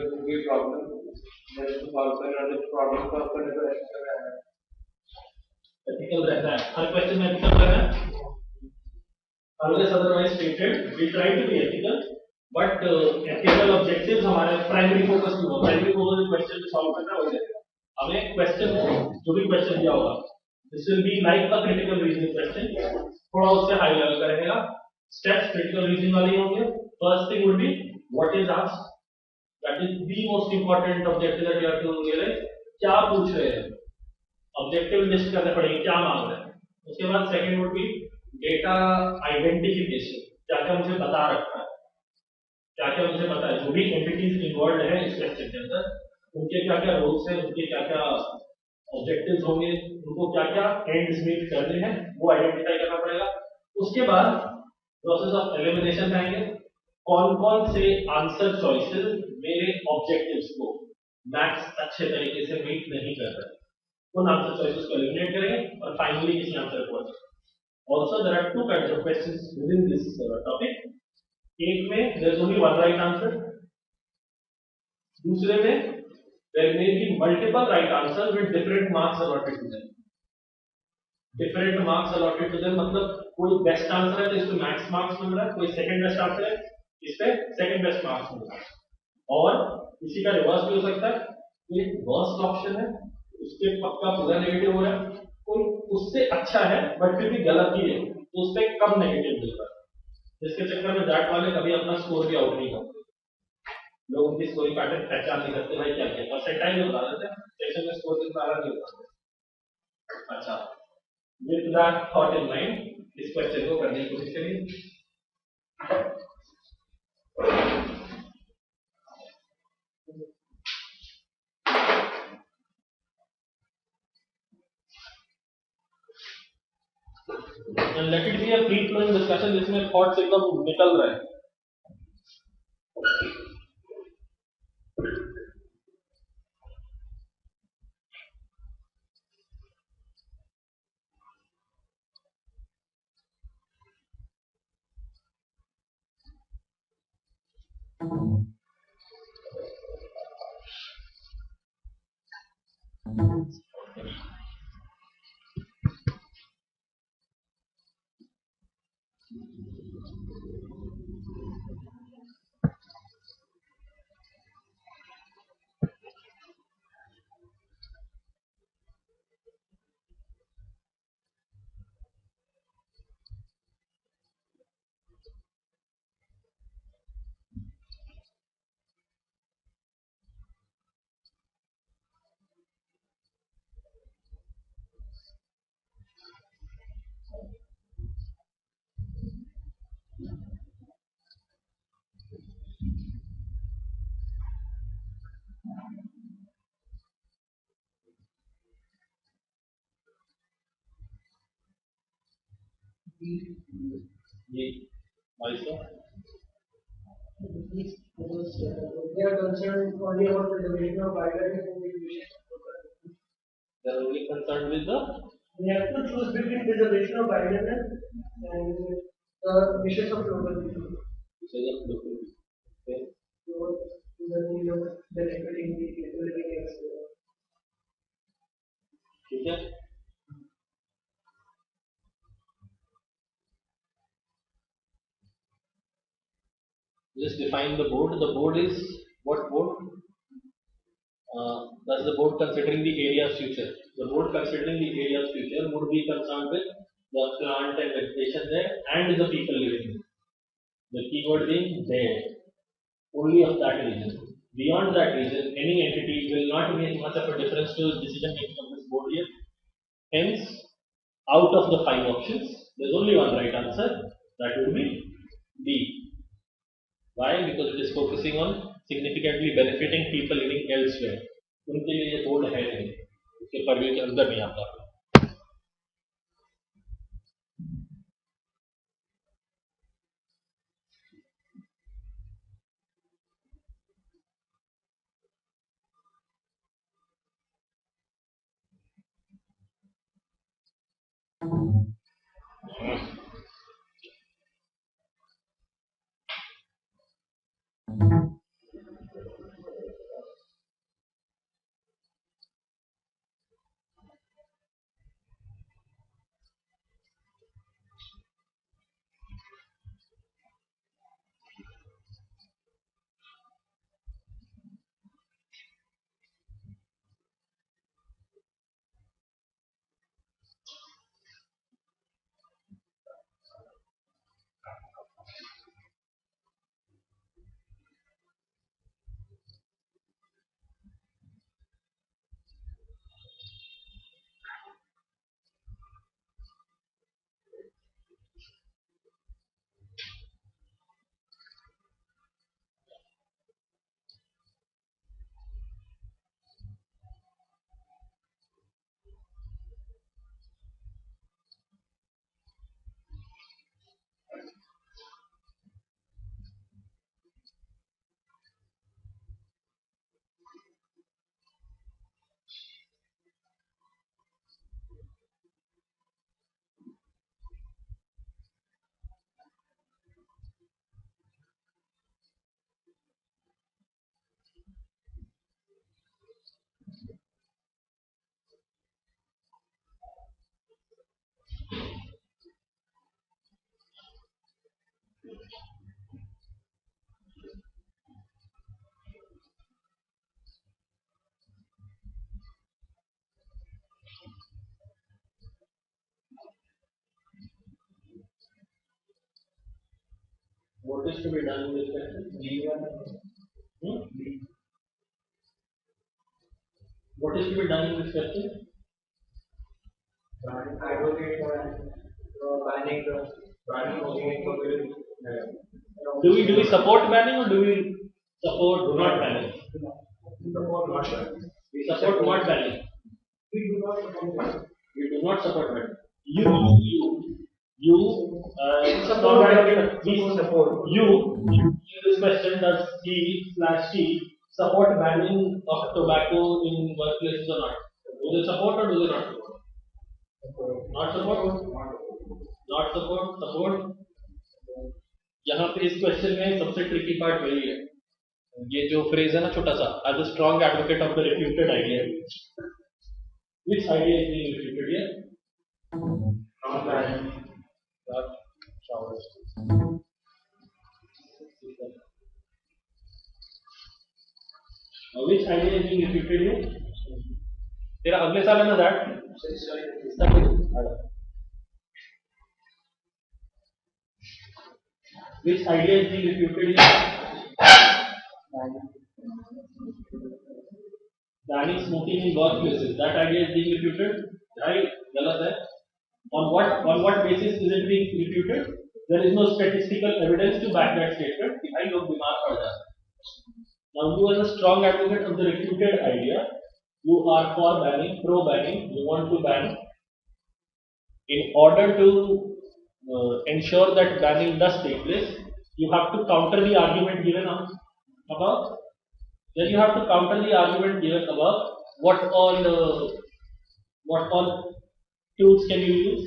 में कोई प्रॉब्लम जैसे सॉल्व करना तो प्रॉब्लम सॉल्व करने का एक्स्ट्रा रहना है, एथिकल रहना है, हर क्वेश्चन में एथिकल रहना है, unless otherwise stated we try to be ethical, but ethical objectives हमारे प्राइमरी फोकस नहीं होगा, प्राइमरी फोकस क्वेश्चन को सॉल्व करना हो जाएगा, हमें क्वेश्चन जो भी क्वेश्चन दिया होगा this will be like a critical reasoning question, थोड़ा उससे हाई लेवल का रहेगा, स्टेप्स क्रिटिकल रीजनिंग वाले होंगे, first thing would be what is asked, that is the most important objective that you have to realise, क्या पूछ रहे हैं, ऑब्जेक्टिव लिस्ट करने पड़ेंगे क्या मांग रहे हैं, उसके बाद second would be data identification, क्या क्या मुझे बता रखा है, क्या क्या मुझे पता है, जो भी एंटिटीज इन्वॉल्व है इस क्वेश्चन के अंदर उनके क्या क्या रोल्स हैं, उनके क्या क्या ऑब्जेक्टिव्स होंगे, उनको क्या क्या एंड्स मीट करने हैं वो आइडेंटिफाई करना पड़ेगा, उसके बाद प्रोसेस ऑफ एलिमिनेशन आएंगे, कौन कौन से आंसर चॉइसेस मेरे ऑब्जेक्टिव्स को मैक्स अच्छे तरीके से मीट नहीं कर रहे, उन आंसर चॉइसेस को एलिमिनेट करेंगे और फाइनली किसी आंसर को पहुंचेंगे। Also, there are two kinds of questions within this topic. एक में there is only one right answer. दूसरे में there may be multiple right answers with different marks allotted to them. Different marks allotted to them मतलब कोई best answer है तो इसको max marks मिल रहा है, कोई second best answer है इस पे second best marks मिल रहा है, और इसी का रिवर्स भी हो सकता है, कोई worst option है उसके पक्का पूरा नेगेटिव हो रहा है, कोई उससे अच्छा है बट फिर भी गलत ही है तो उस पर कम नेगेटिव मिल रहा है, जिसके चक्कर में जाट वाले कभी अपना स्कोर भी आउट नहीं करते, लोग उनकी स्कोरिंग पैटर्न पहचान नहीं करते भाई क्या क्या परसेंटाइल बता देते हैं, सेक्शन में स्कोर कितना आ रहा नहीं होता। अच्छा, with that thought in mind इस क्वेश्चन को करने की कोशिश करिए। And let it be a free flowing discussion जिसमें थॉट्स एकदम निकल रहे हैं। ये भाई साहब they are concerned only about the division of binary combinations. they are only concerned with the We have to choose between the division of binary and the wishes of probability. okay. So, the equating the ठीक है, just define the board. The board is what board? Does the board considering the area's future? The board considering the area's future would be concerned with the plant and vegetation there and the people living there. The keyword being there, only of that region. Beyond that region, any entity will not make much of a difference to decision making of this board here. Hence, out of the 5 options, there is only one right answer, that would be B. Why? Because it is focusing on significantly benefiting people living elsewhere. उनके लिए ये board है नहीं, उसके purview के अंदर नहीं आता। What is to be done in this question? What is to be done in this question? Do we support banning or do we support not banning? We support not banning. We do not support banning. You strong advocate. We support. You in this question, does he/she support banning of tobacco in workplaces or not? Do they support or do they not support? Not support. Not support. Support. यहाँ पे इस question में सबसे tricky part वही है, ये जो phrase है ना छोटा सा, as a strong advocate of the refuted idea, which idea is being refuted here? Which idea is being refuted here? तेरा अगले साल है ना that? Which idea is being refuted here? Banning smoking in workplaces. That idea is being refuted, right? गलत है. On what basis is it being refuted? There is no statistical evidence to back that statement. कि भाई लोग बीमार पड़ जाते हैं. Now you as a strong advocate of the refuted idea, you are for banning, pro banning. You want to ban. In order to ensure that banning does take place, you have to counter the argument given above. Then you have to counter the argument given above. What all tools can you use?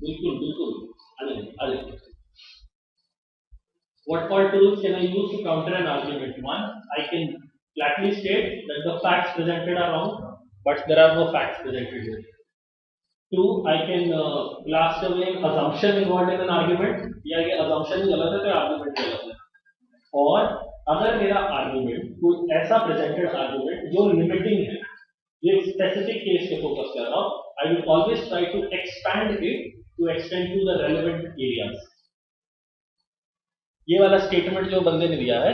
बिल्कुल. What all tools can I use to counter an argument? One, I can flatly state that the facts presented are wrong, but there are no facts presented here. Two, I can blast away assumption involved in an argument. या ये assumption ही गलत है तो argument गलत है. और अगर मेरा argument कोई ऐसा presented argument जो limiting है, ये specific case पे focus कर रहा हूँ, I will always try to expand it to extend to the relevant areas. ये वाला statement जो बंदे ने दिया है,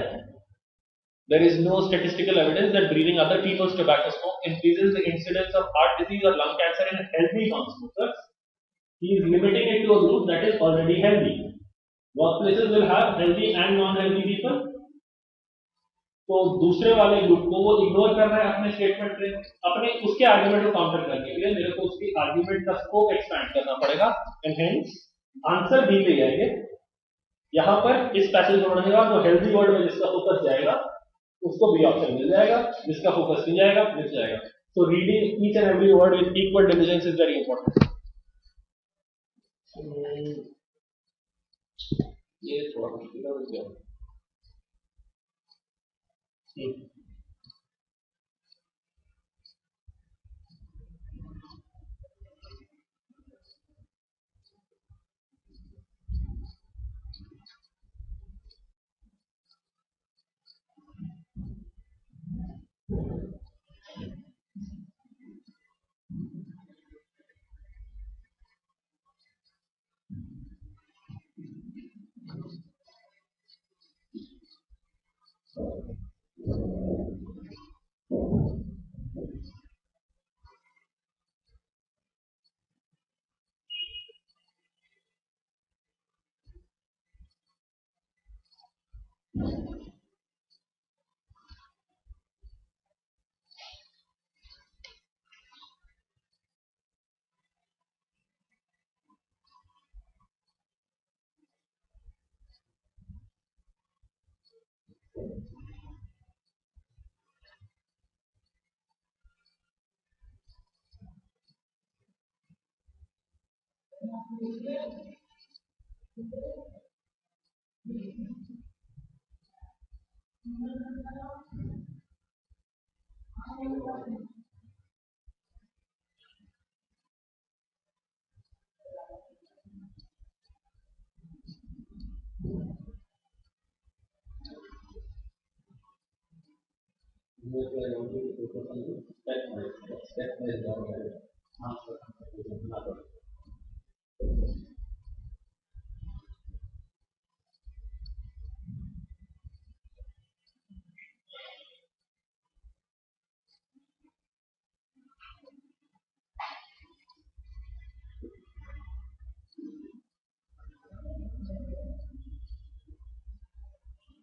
there is no statistical evidence that breathing other people's tobacco smoke increases the incidence of heart disease or lung cancer in healthy non-smokers. He is limiting it to a group that is already healthy. Workplaces will have healthy and non-healthy people. तो दूसरे वाले group को वो ignore कर रहा है अपने statement में, अपने उसके आर्ग्यूमेंट को काउंटर करने के लिए मेरे को उसकी आर्ग्यूमेंट का स्कोप एक्सपैंड करना पड़ेगा. एंड हेंस आंसर दी गई है यहाँ पर इस पैसेज में पढ़ने के बाद वो हेल्दी वर्ड में जिसका फोकस जाएगा उसको बी ऑप्शन मिल जाएगा, जिसका फोकस नहीं जाएगा मिल जाएगा. So reading each and every word with equal diligence is very important. ये थोड़ा मुश्किल हो गया.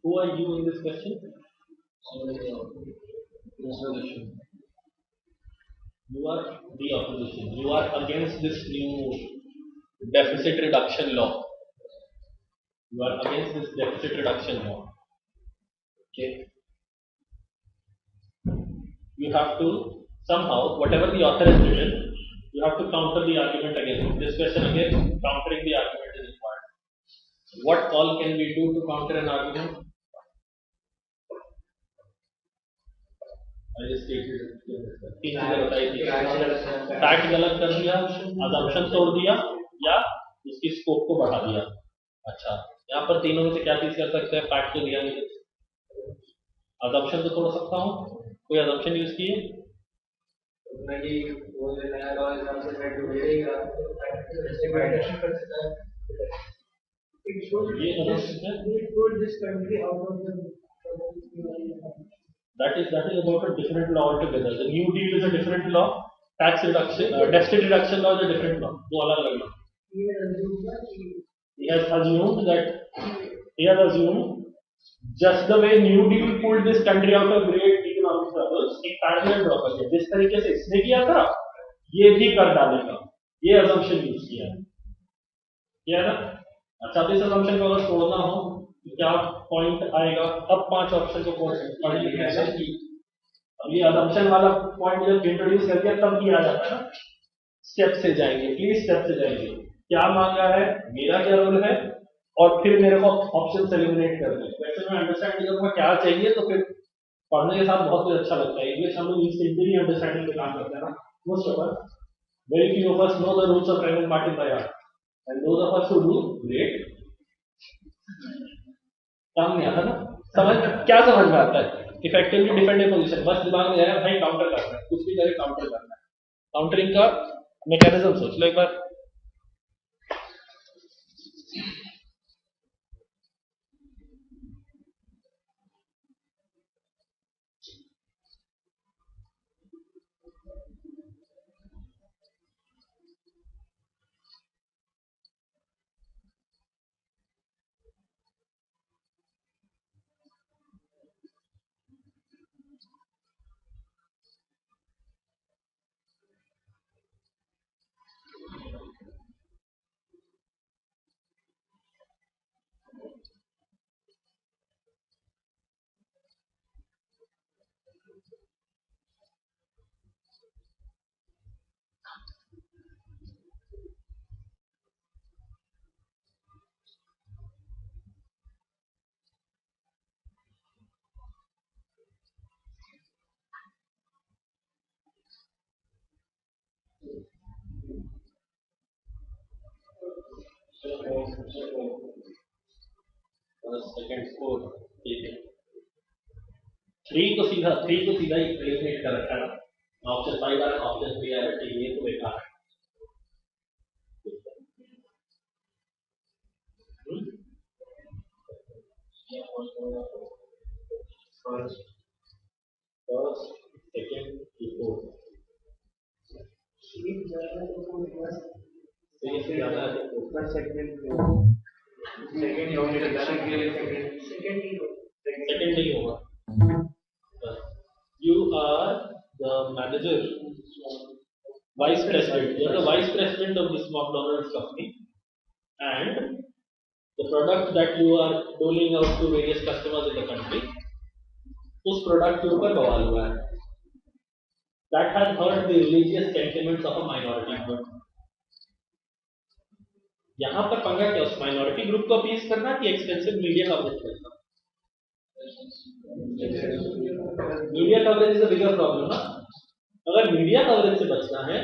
Who are you in this question? You are the opposition. You are against this new deficit reduction law. You are against this deficit reduction law. Okay. You have to somehow, whatever the author has written, you have to counter the argument against this question again. Countering the argument is required. What all can we do to counter an argument? I just stated तीन चीजें बताई थी. Fact गलत कर दिया, assumption तोड़ दिया, या उसकी स्कोप को बढ़ा दिया. अच्छा, यहाँ पर तीनों में से क्या चीज कर सकते हैं? फैक्ट तो दिया नहीं, assumption तो तोड़ सकता हूँ. कोई assumption यूज किए? नहीं, वो जो नया लॉ है उससे फैक्ट मिलेगा, एस्टिमेशन कर सकता है. ये assumption है. That is about a different law altogether. The New Deal is a different law. Tax reduction, deficit reduction law is a different law. दो अलग-अलग law. He has assumed just the way New Deal pulled this country out of great economic troubles, एक parallel draw कर दिया. जिस तरीके से इसने किया था, ये भी कर डालेगा. ये assumption use किया है. क्या है ना? अच्छा, अब इस assumption को अगर तोड़ना हो, क्या पॉइंट आएगा? अब 5 ऑप्शन को पढ़िए. अब ये assumption वाला पॉइंट जब इंट्रोड्यूस कर दिया तब किया जाता है ना. स्टेप से जाएंगे, प्लीज स्टेप से जाएंगे. क्या मांगा है, मेरा क्या रोल है, और फिर मेरे को ऑप्शन एलिमिनेट करना है. वैसे मैं अंडरस्टैंड करूंगा क्या चाहिए, तो फिर पढ़ने के साथ बहुत कुछ अच्छा लगता है. इंग्लिश हम लोग इंस्टेंटली अंडरस्टैंडिंग पे काम करते हैं ना. Most of us, very few of us know the rules of Ramon Martin by heart, and those of us who do great. काम नहीं आता ना. समझ क्या समझ में आता है? इफेक्टिवली डिफेंड ए पोजीशन. बस दिमाग में है भाई काउंटर करना है, कुछ भी करे काउंटर करना है. काउंटरिंग का मैकेनिज्म सोच लो एक बार. सेकंड स्कोर ठीक है. 3 को सीधा ही एलिमिनेट कर रखा है. ऑप्शन 5 आ, ऑप्शन 3 आ, ठीक है, ये तो बेकार है. First, second, fourth. सेकंड नहीं होगा. You are the manager, vice president. You are the vice president of this McDonald's company, and the product that you are doling out to various customers in the country, उस product के ऊपर बवाल हुआ है. That has hurt the religious sentiments of a minority group. यहाँ पर पंगा क्या, उस माइनॉरिटी ग्रुप को अपील करना कि एक्सपेंसिव मीडिया कवरेज करना. Media coverage is a bigger problem ना. अगर मीडिया कवरेज से बचना है,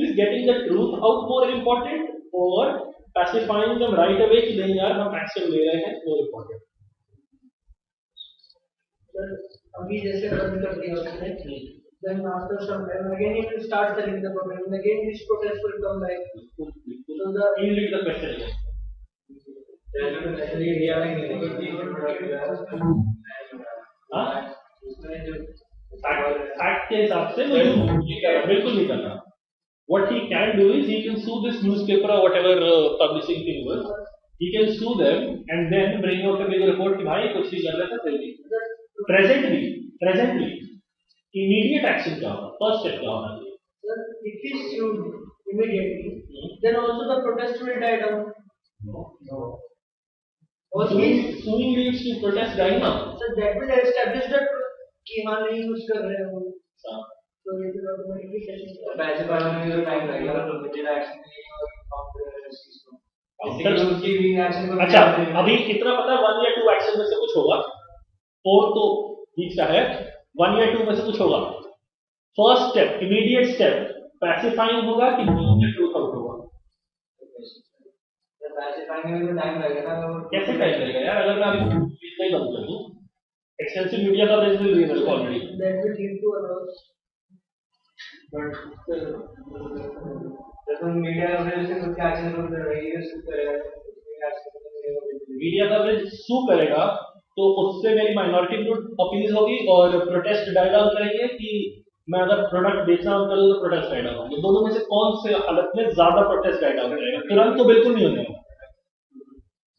is getting the truth out more important, और पैसिफाइंग देम राइट अवे कि नहीं यार हम एक्शन ले रहे हैं मोर इम्पोर्टेंट. अभी जैसे बंद कर दिया उसने, then after some time again he will start selling the product, and again this protest will come back. So the you read the question again. Fact के हिसाब से बिल्कुल नहीं करना. What he can do is he can sue this newspaper or whatever publishing thing was. he can sue them and then bring out a big report कि भाई कुछ नहीं कर रहे थे फिर भी presently immediate action क्या होगा, first step क्या होना चाहिए? Sir, if he sued immediately, then also the protest will die down. No. Also, Suing leads to protest dying down. sir, that will establish that कि हाँ नहीं यूज कर रहे हैं वो, हाँ. तो it will automatically get पैसे पाने में जो टाइम लगेगा तो मुझे एक्शन नहीं और Sir, उसकी भी एक्शन को अच्छा अभी कितना पता है 1 या 2 एक्शन में से कुछ होगा, 4 तो ठीक सा है, 1 या 2 में से कुछ होगा. First step immediate step pacifying होगा कि ट्रूथ आउट होगा? पैसे पाने में तो टाइम लगेगा ना. कैसे टाइम लगेगा यार, अगर मैं अभी इतना ही बंद कर दूं, extensive media coverage will be there already. that will lead to a loss. But जब मीडिया कवरेज से कुछ एक्शन कर रही है उसको करेगा मीडिया कवरेज सू करेगा तो उससे मेरी माइनॉरिटी ग्रुप अपील होगी और प्रोटेस्ट डाई डाउन करेंगे कि मैं अगर प्रोडक्ट बेचना करूँ तो प्रोटेस्ट डाई डाउन होंगे. दोनों में से कौन से हालत में ज्यादा प्रोटेस्ट डाई डाउन करेगा? तुरंत तो बिल्कुल नहीं होने वाला,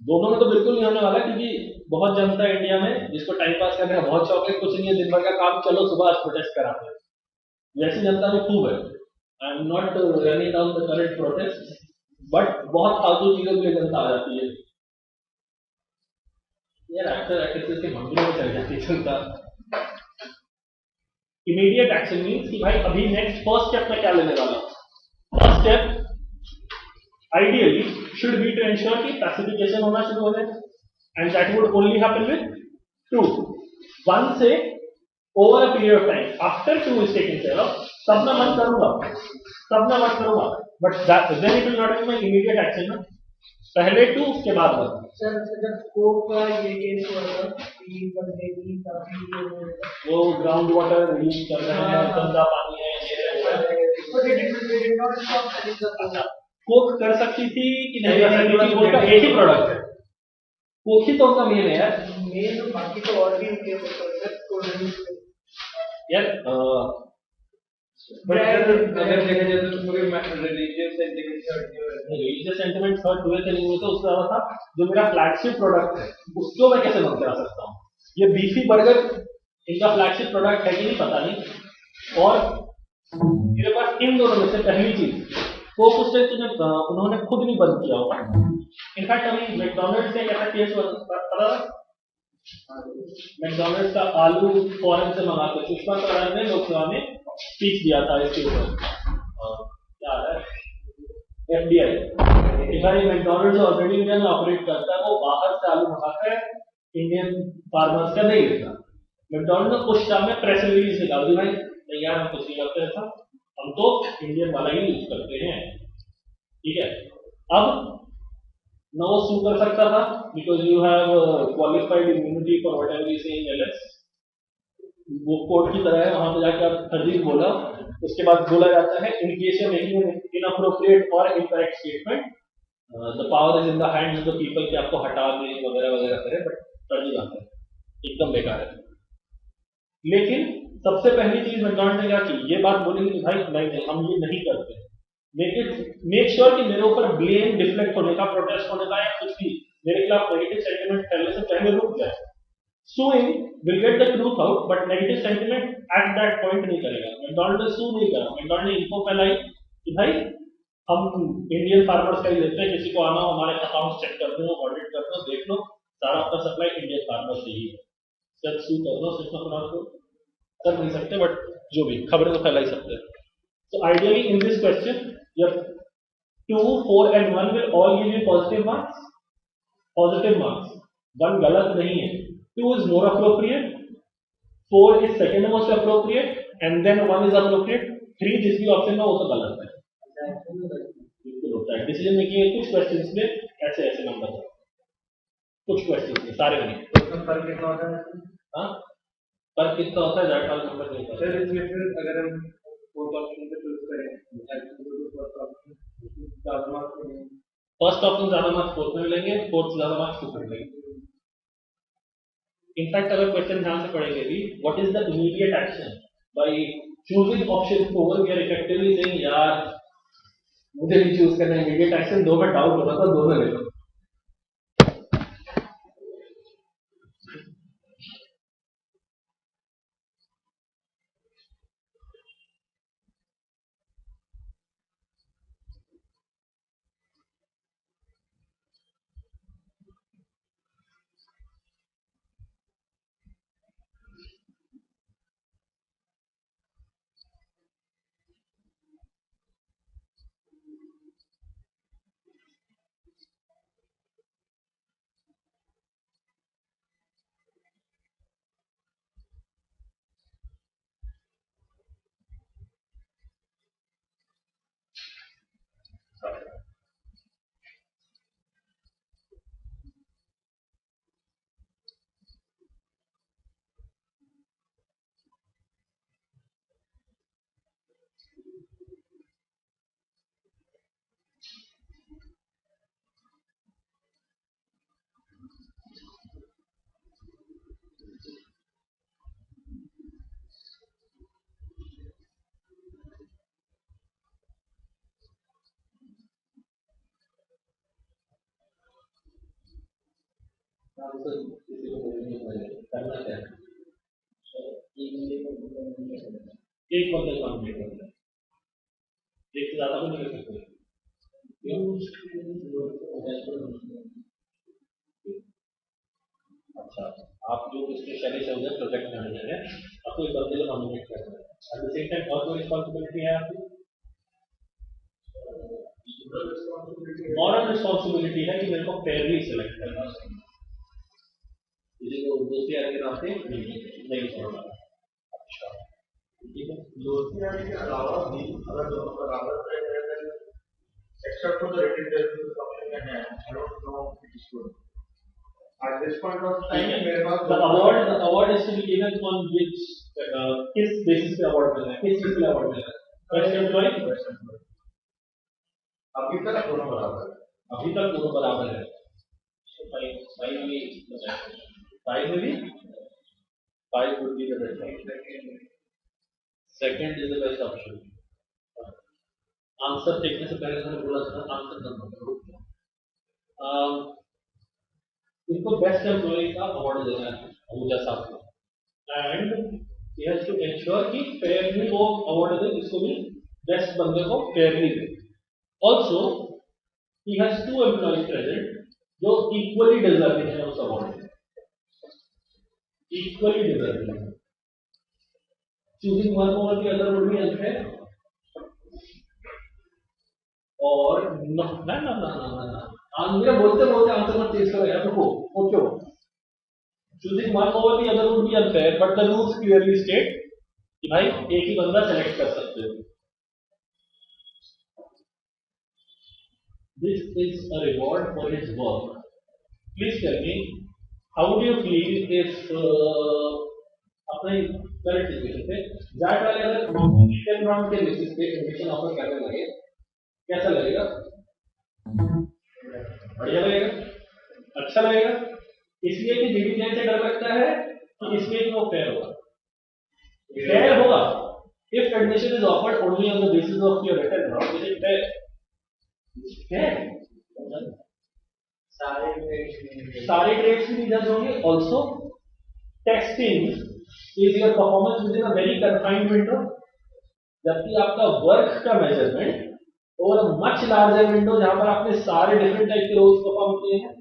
दोनों में तो बिल्कुल नहीं होने वाला, क्योंकि बहुत जनता है इंडिया में जिसको टाइम पास करने का बहुत शौक है, कुछ नहीं है दिन भर का काम, चलो सुबह आज प्रोटेस्ट कराते हैं, वैसी जनता में खूब है. I am not running down the current protest, but बहुत फालतू चीजों के लिए जनता आ जाती है यार, एक्टर एक्ट्रेसेस के मंदिरों में चल जाती है जनता. इमीडिएट एक्शन मीन्स कि भाई अभी नेक्स्ट फर्स्ट स्टेप में क्या लेने वाला हूं. First step ideally should be to ensure कि पैसिफिकेशन होना शुरू हो जाए, and that would only happen with 2. 1 से over a period of time, after 2 is taken care of, तब मैं मत करूंगा, but then it will not be my immediate action ना. पहले 2 उसके बाद 1. सर जब कोक का ये केस हुआ था कि बंदे की काफी वो ग्राउंड वाटर रिलीज कर रहे हैं, गंदा पानी है, so they did not stop selling the coke. Coke कर सकती थी कि नहीं कर सकती थी, कोक का एक ही प्रोडक्ट है, कोक ही तो उनका मेन है यार. मेन तो बाकी तो और भी उनके ऊपर यार बट अगर देखा जाए तो पूरे रिलीजियस सेंटिमेंट हर्ट हुए थे नहीं हुए थे, उससे ज्यादा था जो मेरा फ्लैगशिप प्रोडक्ट है उसको मैं कैसे बंद करा सकता हूँ. ये बीफी बर्गर इनका फ्लैगशिप प्रोडक्ट है कि नहीं पता नहीं, और मेरे पास इन दोनों में से पहली चीज कोक उस टाइम उन्होंने खुद नहीं बंद किया होगा. इनफैक्ट अभी मैकडॉनल्ड्स ने कैसा केस पता था, मैकडॉनल्ड्स का आलू फॉरेन से मंगा के सुषमा स्वराज ने लोकसभा में स्पीच दिया था इसके ऊपर, क्या है एफडीआई, भाई मैकडॉनल्ड्स ऑलरेडी इंडिया में ऑपरेट करता है, वो बाहर से आलू मंगाता है, इंडियन फार्मर्स का नहीं लेता. मैकडॉनल्ड्स ने कुछ टाइम में प्रेस रिलीज निकाल दी, भाई नहीं यार हम कुछ नहीं करते ऐसा, हम तो इंडियन वाला ही यूज करते हैं. ठीक है, अब न वो सू कर सकता था because you have qualified immunity for whatever you से इन एलएस, वो कोर्ट की तरह है, वहां पे जाकर आप हरदीप बोला, उसके बाद बोला जाता है in case of making inappropriate और incorrect statement the power is in the hands of the people कि आपको हटा दें वगैरह वगैरह करे, बट कर नहीं जाता है, एकदम बेकार है. लेकिन सबसे पहली चीज मैकडॉनल्ड ने क्या की, ये बात बोली कि भाई नहीं हम ये नहीं करते, मेक श्योर कि मेरे ऊपर ब्लेम डिफ्लेक्ट होने का, प्रोटेस्ट होने का या कुछ भी मेरे खिलाफ नेगेटिव सेंटिमेंट फैलने से पहले रुक जाए. Suing will get the truth out, but negative sentiment at that point नहीं करेगा. मैकडॉनल्ड ने सू नहीं करा, मैकडॉनल्ड ने इन्फो फैलाई कि भाई हम इंडियन फार्मर्स का ही लेते हैं, किसी को आना हमारे अकाउंट चेक कर दो, ऑडिट कर दो, देख लो सारा आपका सप्लाई इंडियन फार्मर्स से ही है. सर सू कर दो, सिर्फ अपना को कर नहीं सकते, बट जो भी खबरें तो फैला ही सकते हैं. So ideally in this question, your 2, 4 and 1 will all give you positive marks. Positive marks. 1 गलत नहीं है. 2 is more appropriate, 4 is second most appropriate, and then 1 is appropriate. 3 जिस भी ऑप्शन में वो तो गलत है. बिल्कुल होता है डिसीजन मेकिंग. कुछ क्वेश्चंस में ऐसे ऐसे नंबर है, कुछ क्वेश्चंस में सारे में फर्क कितना होता है? हाँ पर कितना होता है दैट वाला नंबर नहीं होता. सर इसमें फिर अगर हम फोर्थ ऑप्शन पे चूज करें, फर्स्ट ऑप्शन ज्यादा मार्क्स फोर्थ में मिलेंगे, फोर्थ ज्यादा मार्क्स फिफ्थ में मिलेंगे. इनफैक्ट अगर क्वेश्चन ध्यान से पढ़ेंगे भी, what is the immediate action by choosing option 4, we are effectively saying यार मुझे भी चूज करना है इमीडिएट एक्शन. दो में डाउट होगा तो दो में ले लो, आंसर किसी को बोलने को मिले करना क्या है एक बंदे को कंप्लीट करना है एक से ज्यादा को नहीं कर सकते अच्छा आप जो स्पेशलिस्ट हो गए प्रोजेक्ट मैनेजर है आपको एक बंदे को नॉमिनेट करना है एट द सेम टाइम और कोई रिस्पांसिबिलिटी है आपकी मॉरल रिस्पांसिबिलिटी है कि मेरे को फेयरली सिलेक्ट करना है किसी को दोस्ती यारी के नाते नहीं छोड़ना अच्छा ठीक है दोस्ती यारी के अलावा भी अगर दोनों बराबर है except for the written test is something that I don't know if it is good. At this point of time, मेरे पास the award is to be given on which किस basis पे award मिलना है किस चीज पे award मिलना है best employee अभी तक दोनों बराबर है so five में भी five would be the best option second is the best option answer देखने से पहले मैंने बोला था आंसर नंबर इनको बेस्ट एम्प्लॉय का अवार्ड देना है अबूजा साहब को and he has to ensure कि फेयरली वो अवार्ड दे इसको भी बेस्ट बंदे को फेयरली दे also he has to employees present जो इक्वली डिजर्विंग है उस अवार्ड में इक्वली डिजर्विंग है choosing one over the other would be unfair और ना ना ना ना ना ना आंसर बोलते बोलते आंसर मत चेंज करो यार रुको वो क्यों choosing one over the other would be unfair but the rules clearly state कि भाई एक ही बंदा सेलेक्ट कर सकते हो this is a reward for his work please tell me how do you feel if अपने करंट सिचुएशन पे जाट वाले अगर सेकंड राउंड के बेसिस पे एडमिशन ऑफर करने लगे कैसा लगेगा बढ़िया लगेगा अच्छा लगेगा इसलिए कि जीडीजे से डर लगता है कि इसमें वो फेयर होगा if admission is offered only on the basis of your written round is it fair सारे ट्रेड्स भी जज होंगे also testing is your performance within a very confined window जबकि आपका वर्क का मेजरमेंट और मच लार्जर विंडो जहां पर आपने सारे डिफरेंट टाइप के रोल्स परफॉर्म किए हैं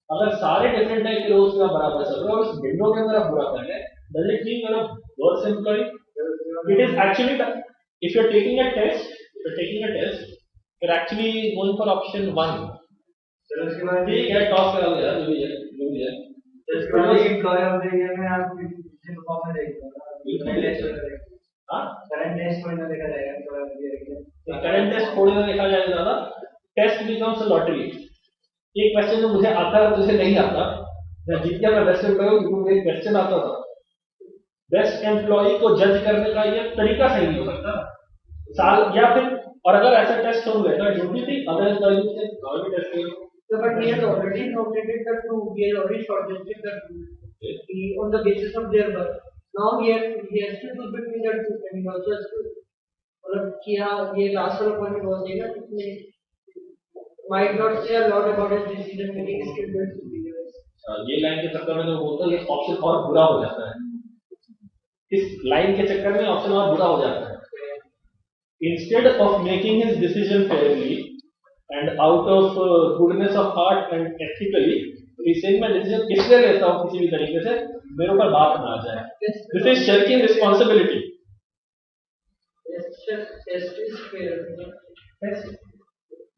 अगर सारे डिफरेंट टाइप के रोल्स में बराबर चल रहे हो उस विंडो के अंदर आप पूरा कर रहे हैं does it mean your work employee it is actually if you are taking a test you are actually going for option 1 चलो इसके बाद ठीक है टॉस करा लिया जो भी है इसके बाद एम्प्लॉय ऑफ द ईयर में आप किसी को कॉमन रहेगा हां करंट टेस्ट में देखा जाएगा एम्प्लॉय ऑफ द ईयर के करंट टेस्ट थोड़ी ना देखा जाएगा ज्यादा टेस्ट बिकम्स अ लॉटरी एक क्वेश्चन जो मुझे आता है मुझे नहीं आता मैं जीत गया मैं बेस्ट एम्प्लॉय हूं क्योंकि मुझे क्वेश्चन आता था बेस्ट एम्प्लॉय को जज करने का ये तरीका सही नहीं हो सकता साल या फिर और अगर ऐसा टेस्ट हो गया तो don't you think other employee से और भी टेस्ट करेंगे So, but he has already nominated the two. He has already shortlisted the two. He, on the basis of their work. Now he has to choose between the two. And he also has to. मतलब कि हाँ ये last वाला point हो जाएगा इसमें might not say a lot about his decision making skills and superiors. ये line के चक्कर में तो बोलता है ये ऑप्शन और बुरा हो जाता है इस लाइन के चक्कर में ऑप्शन और बुरा हो जाता है instead of making his decision Fairlie and out of goodness of heart and ethically he's saying मैं decision इसलिए लेता हूँ किसी भी तरीके से मेरे ऊपर बात ना आ जाए this is shirking responsibility Test is fair. Test.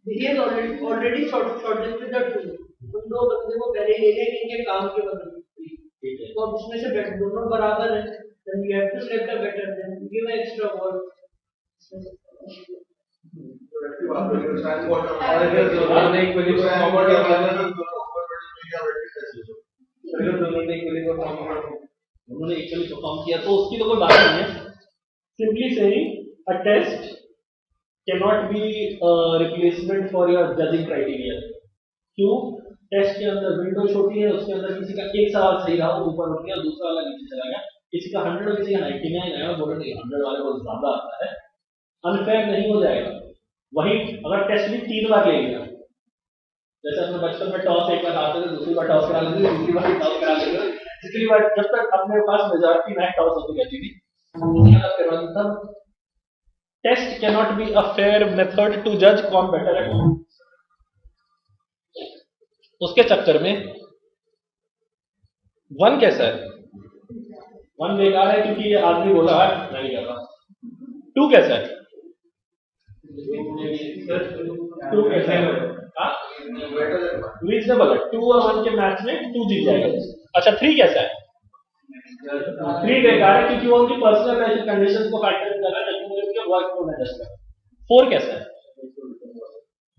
He has already shortlisted the two. उन दो बंदे को पहले ले लिया कि इनके काम के बदले तो अब इसमें से दोनों बराबर हैं then we have to select a better then give an extra award. उन्होंने एक्चुअली परफॉर्म किया तो उसकी तो कोई बात नहीं है simply saying a test can not be replacement for your judging criteria क्यों टेस्ट के अंदर विंडो छोटी है उसके अंदर किसी का एक सवाल सही रहा वो ऊपर उठ गया दूसरा वाला नीचे चला गया किसी का 100 और किसी का 99 आया बोले नहीं 100 वाले को ज्यादा आता है अनफेयर नहीं हो जाएगा वही अगर टेस्ट भी 3 बार ले लिया जैसे अपने बचपन में टॉस एक बार हारते थे, दूसरी बार टॉस करा लेते थे, तीसरी बार टॉस करा लेते थे, तीसरी बार जब तक अपने पास मेजॉरिटी ना टॉस होती रहती थी, तब test cannot be a fair method to जज कौन बेटर है। उसके चक्कर में वन कैसा है, वन बेकार है क्योंकि ये आदमी बोला है मैं नहीं कर रहा। टू कैसा है, टू कैसा है, रीजनेबल है, टू और वन के मैच में टू जीत जाएगा। अच्छा थ्री कैसा है, थ्री बेकार है क्योंकि वो उनकी पर्सनल कंडीशंस को फैक्टर इन कर रहा है, लेकिन मुझे उसके वर्क को मैनेज कर। फोर कैसा है,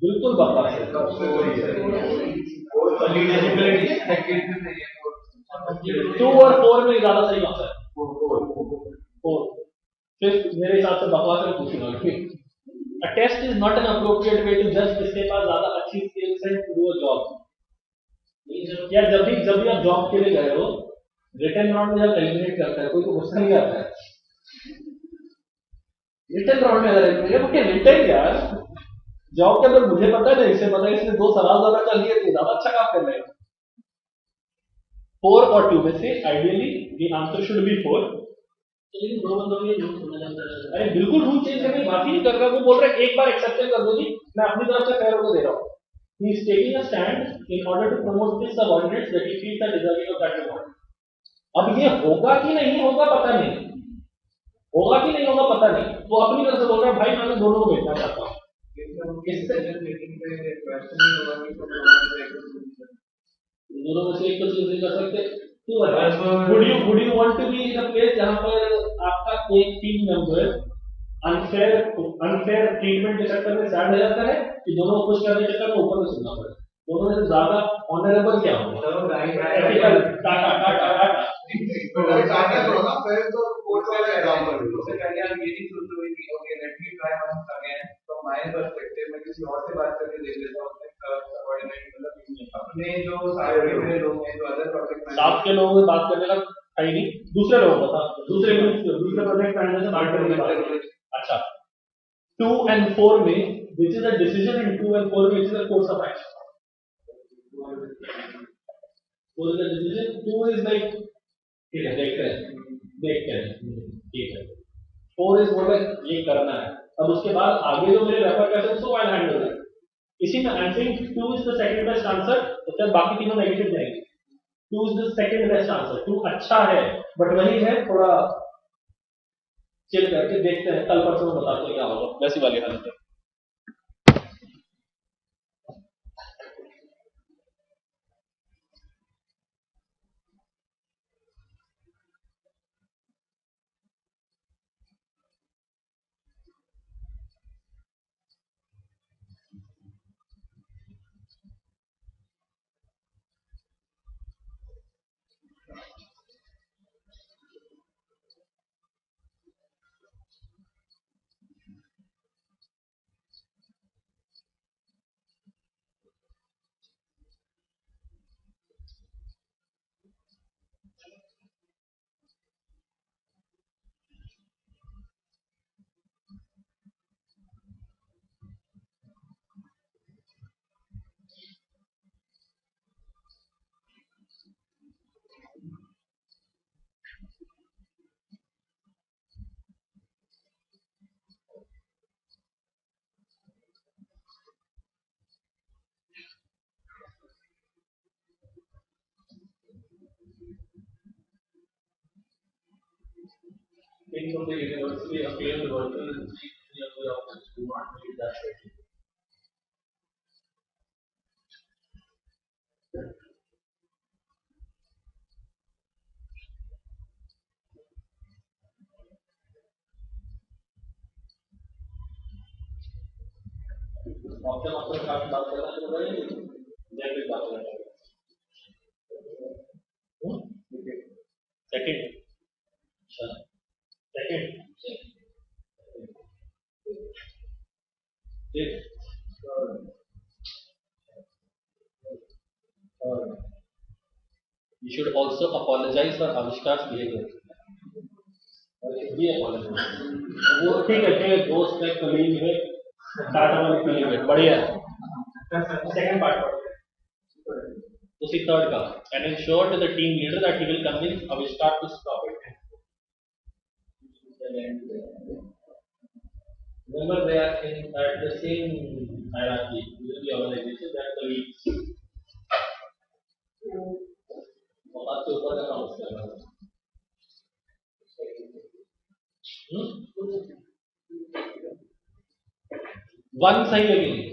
बिल्कुल बकवास है। टू और फोर में ज्यादा सही होता है, फोर। फिफ्थ मेरे हिसाब से बकवास है, पूछूंगा। A test is not an appropriate way to judge किसके पास ज्यादा अच्छी skills है to do a job। या जब भी आप जॉब के लिए गए हो, रिटर्न राउंड में जब एलिमिनेट करता है कोई तो गुस्सा नहीं आता है। रिटर्न राउंड में अगर एलिमिनेट ओके रिटर्न यार, जॉब के अंदर मुझे पता नहीं, इसे पता है, इसने 2 सवाल ज्यादा कर लिए थे, ज्यादा अच्छा काम कर रहे हैं। 4 और 2 में से ideally the answer should be 4। लेकिन दो बंदों में रूल सुना जाता है, अरे बिल्कुल रूल चेंज करने की बात ही नहीं कर रहा। वो बोल रहा है एक बार एक्सेप्शन कर दो जी, मैं अपनी तरफ से फेयर होकर दे रहा हूँ। He is taking a stand in order to promote his subordinates that he feels are deserving of that reward. अब ये होगा कि नहीं होगा पता नहीं, होगा कि नहीं होगा पता नहीं, वो अपनी तरफ से बोल रहा है भाई मैं दोनों को भेजना चाहता हूँ। दोनों में से एक तो चूज कर सकते। would you want to be in a place जहां पर आपका एक टीम मेंबर अनफेयर ट्रीटमेंट के चक्कर में सैड हो जाता है कि दोनों को खुश करने के चक्कर में ऊपर से सुनना पड़े? दोनों में से ज्यादा ऑनरेबल क्या होगा? एथिकल टाटा टाटा टाटा टाटा करो ना, पहले तो कोर्ट वाला एग्जांपल लो। उससे पहले आप ये नहीं सोचते हुए कि okay let me try once again from my perspective, मैं किसी और से बात करके देख लेता हूं सबऑर्डिनेट, मतलब अपने जो सारे मेरे लोग हैं, जो अदर प्रोजेक्ट साथ के लोगों से बात करने का है ही नहीं, दूसरे लोगों का था, दूसरे प्रोजेक्ट मैनेजर से बात करने का। अच्छा 2 and 4 में which is a decision in 2 and 4 which is a course of action? 4 is a decision, 2 is like ठीक है देखते हैं ठीक है, 4 is बोले ये करना है। अब उसके बाद आगे जो मेरे रेफर करते हैं उसको आई हैंडल है। इसी में I think 2 is the second best answer, तो फिर बाकी तीनों नेगेटिव जाएंगे। 2 is the second best answer, 2 अच्छा है बट वही है थोड़ा चिल करके देखते हैं, कल परसों में बताते हैं क्या होगा, वैसी वाली हालत है। From the university appear the virtual institution of the office do not need that rating. Option काफी बात करना शुरू करेंगे, जनरल बात करना second second you should also apologize for Avishkar's behavior. वो ठीक है, दोस्त है, कलीग है, टाटा वाली कलीग है, बढ़िया है। सेकंड पार्ट उसी थर्ड का, and ensure to the team leader that he will convince Avishkar to stop it. Remember, they are at the same hierarchy within the organization. They are colleagues. बहुत से ऊपर का काम करना है. वन सही है कि नहीं?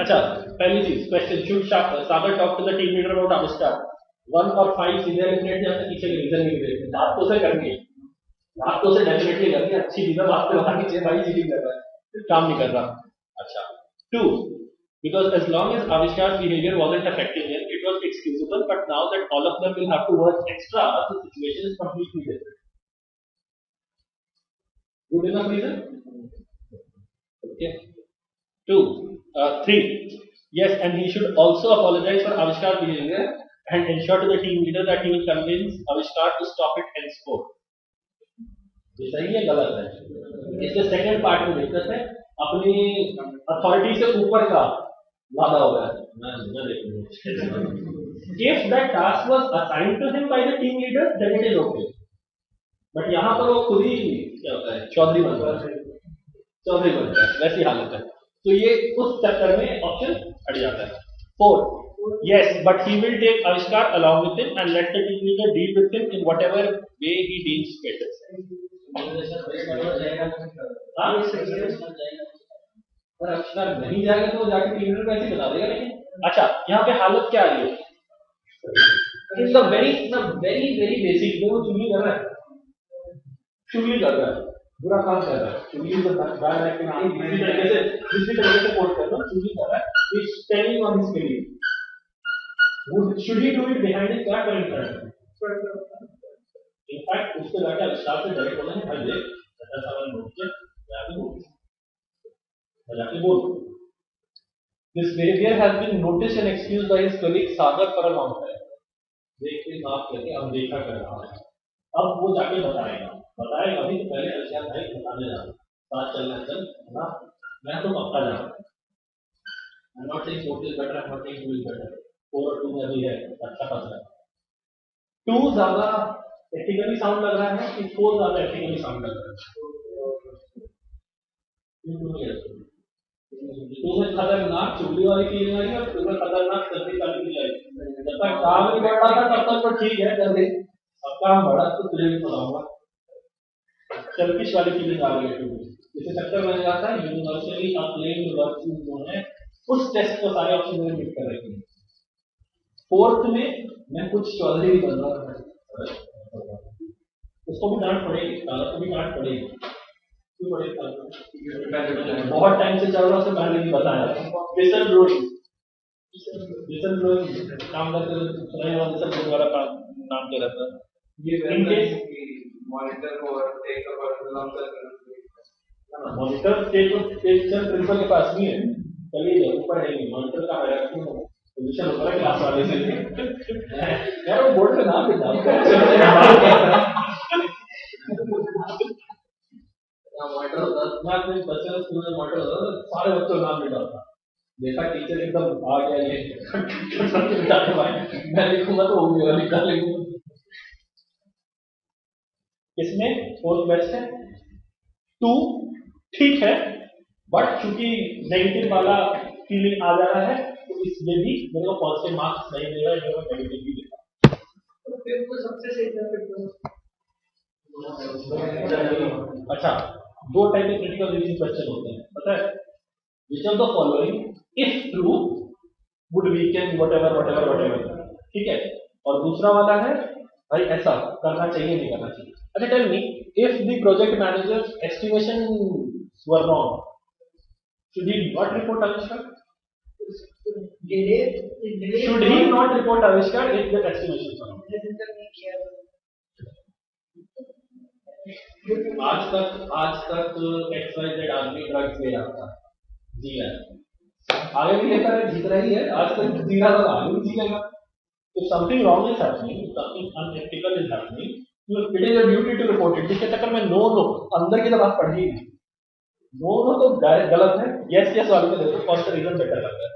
अच्छा, पहली चीज question, should Sagar talk to the team leader about Avishkar? 1 और 5 सीधे एलिमिनेट जाते, पीछे के रीजन नहीं देते. बात तो से करनी है, बात तो से डेफिनेटली करनी है. अच्छी रीजन आपको बतानी चाहिए भाई चीटिंग कर रहा है, काम नहीं कर रहा. अच्छा, 2, because as long as Avishkar's behavior wasn't affecting him, it was excusable, but now that all of them will have to work extra, the situation is completely different. Good enough reason? Okay. 3. Yes, and he should also apologize for Avishkar's behavior and ensure to the team leader that he will convince Avishkar to stop it henceforth. ये सही है गलत है? इसके second part में दिक्कत है, अपनी अथॉरिटी से ऊपर का वादा हो गया. If that task was assigned to him by the team leader, then it is okay. But यहाँ पर वो खुद ही क्या होता है, चौधरी बनता है, वैसी हालत है. तो ये उस चक्कर में ऑप्शन हट जाता है. 4. Yes, but he will take Avishkar along with him and let the team leader deal with him in whatever way he deems better. और Avishkar नहीं जाएगा तो जाके टीम लीडर को ऐसे बता देगा. लेकिन अच्छा, यहाँ पे हालत क्या आ रही है? In the very basic, वो चुगली कर रहा है, बुरा काम कर रहा है. चुगली तो बैड एक्टिविटी दूसरी तरीके से कोट कर रहा है, चुगली कर रहा है. He's telling on his belief. Should he do it behind his back or in front? In fact, उसको जाके Avishkar से डायरेक्ट बोलना है, भाई देख ऐसा सवाल नोट किया, जाके बोल. This behavior has been noticed and excused by his colleague Sagar for a long time. देख के माफ करके हम देखा कर रहा है. अब वो जाके बताएगा अभी तो पहले Avishkar भाई बताने जा रहा हूँ, साथ चलना चल ना, मैं तो पक्का जा रहा हूँ. I'm not saying 4 is better, I'm not saying 2 is better. 4 और 2 में भी है अच्छा खासा. 2 ज्यादा एथिकली साउंड लग रहा है कि 4 ज्यादा एथिकली साउंड लग रहा है? 2 में खतरनाक चुगली वाली फीलिंग आई और 2 में खतरनाक सर्विस वाली फीलिंग आई. जब तक काम नहीं बढ़ रहा था तब तक तो ठीक है, कर दे. अब काम बढ़ा तो तुझे भी बताऊंगा. सेल्फिश वाली फीलिंग आ गई है. इसे चक्कर में जाता है. यूनिवर्सली अक्लेम्ड वर्चूज जो है उस टेस्ट को सारे ऑप्शन में मीट कर रहे हैं. 4th में मैं कुछ चौधरी भी बन रहा था, उसको भी डांट पड़ेगी, ताला को भी डांट पड़ेगी. क्यों पड़ेगी? बहुत टाइम से चल रहा, उससे पहले नहीं बताया. विसल ब्लोइंग काम करते सुनाई वाला सब दोबारा नाम के रहता है. ये मॉनिटर को take over monitor take principal के पास नहीं है, चलिए ऊपर है नहीं. मॉनिटर का हायरार्की में पोजीशन ऊपर है क्लास वाले से. यार वो बोर्ड पे नाम लिखा मॉनिटर होता है. बच्चे स्कूल में मॉनिटर होता है, सारे बच्चों नाम लिखा होता. देखा टीचर एकदम आ गया, ये मैं लिखूंगा तो वो भी लिखा लिखूंगा. इसमें 4th बेस्ट है. 2 ठीक है, बट चूंकि नेगेटिव वाला फीलिंग आ जा रहा है तो इसमें भी मेरे को पॉजिटिव मार्क्स नहीं मिल रहा है, मेरे को नेगेटिव भी मिला. तो फिर वो सबसे सही था फिर. अच्छा, 2 टाइप के क्रिटिकल रीजनिंग क्वेश्चन होते हैं, पता है? Which of the following, if true, would weaken whatever. ठीक है. और दूसरा वाला है भाई ऐसा करना चाहिए नहीं करना चाहिए. अच्छा, tell me, if the project manager's estimations were wrong, should he not report Avishkar? Should he not report Avishkar if the estimations were wrong? आज तक XYZ आदमी ड्रग्स ले रहा था, जी है, आगे भी लेता है, जीत रही है. आज तक जी रहा था, आगे भी जी लेगा. If something wrong is happening, something unethical is happening, it is your duty to report it. जिसके चक्कर में नो अंदर की तो बात पढ़ी नहीं. नो तो गलत है, यस वाले में देखो कौन सा रीजन बेटर लगता है.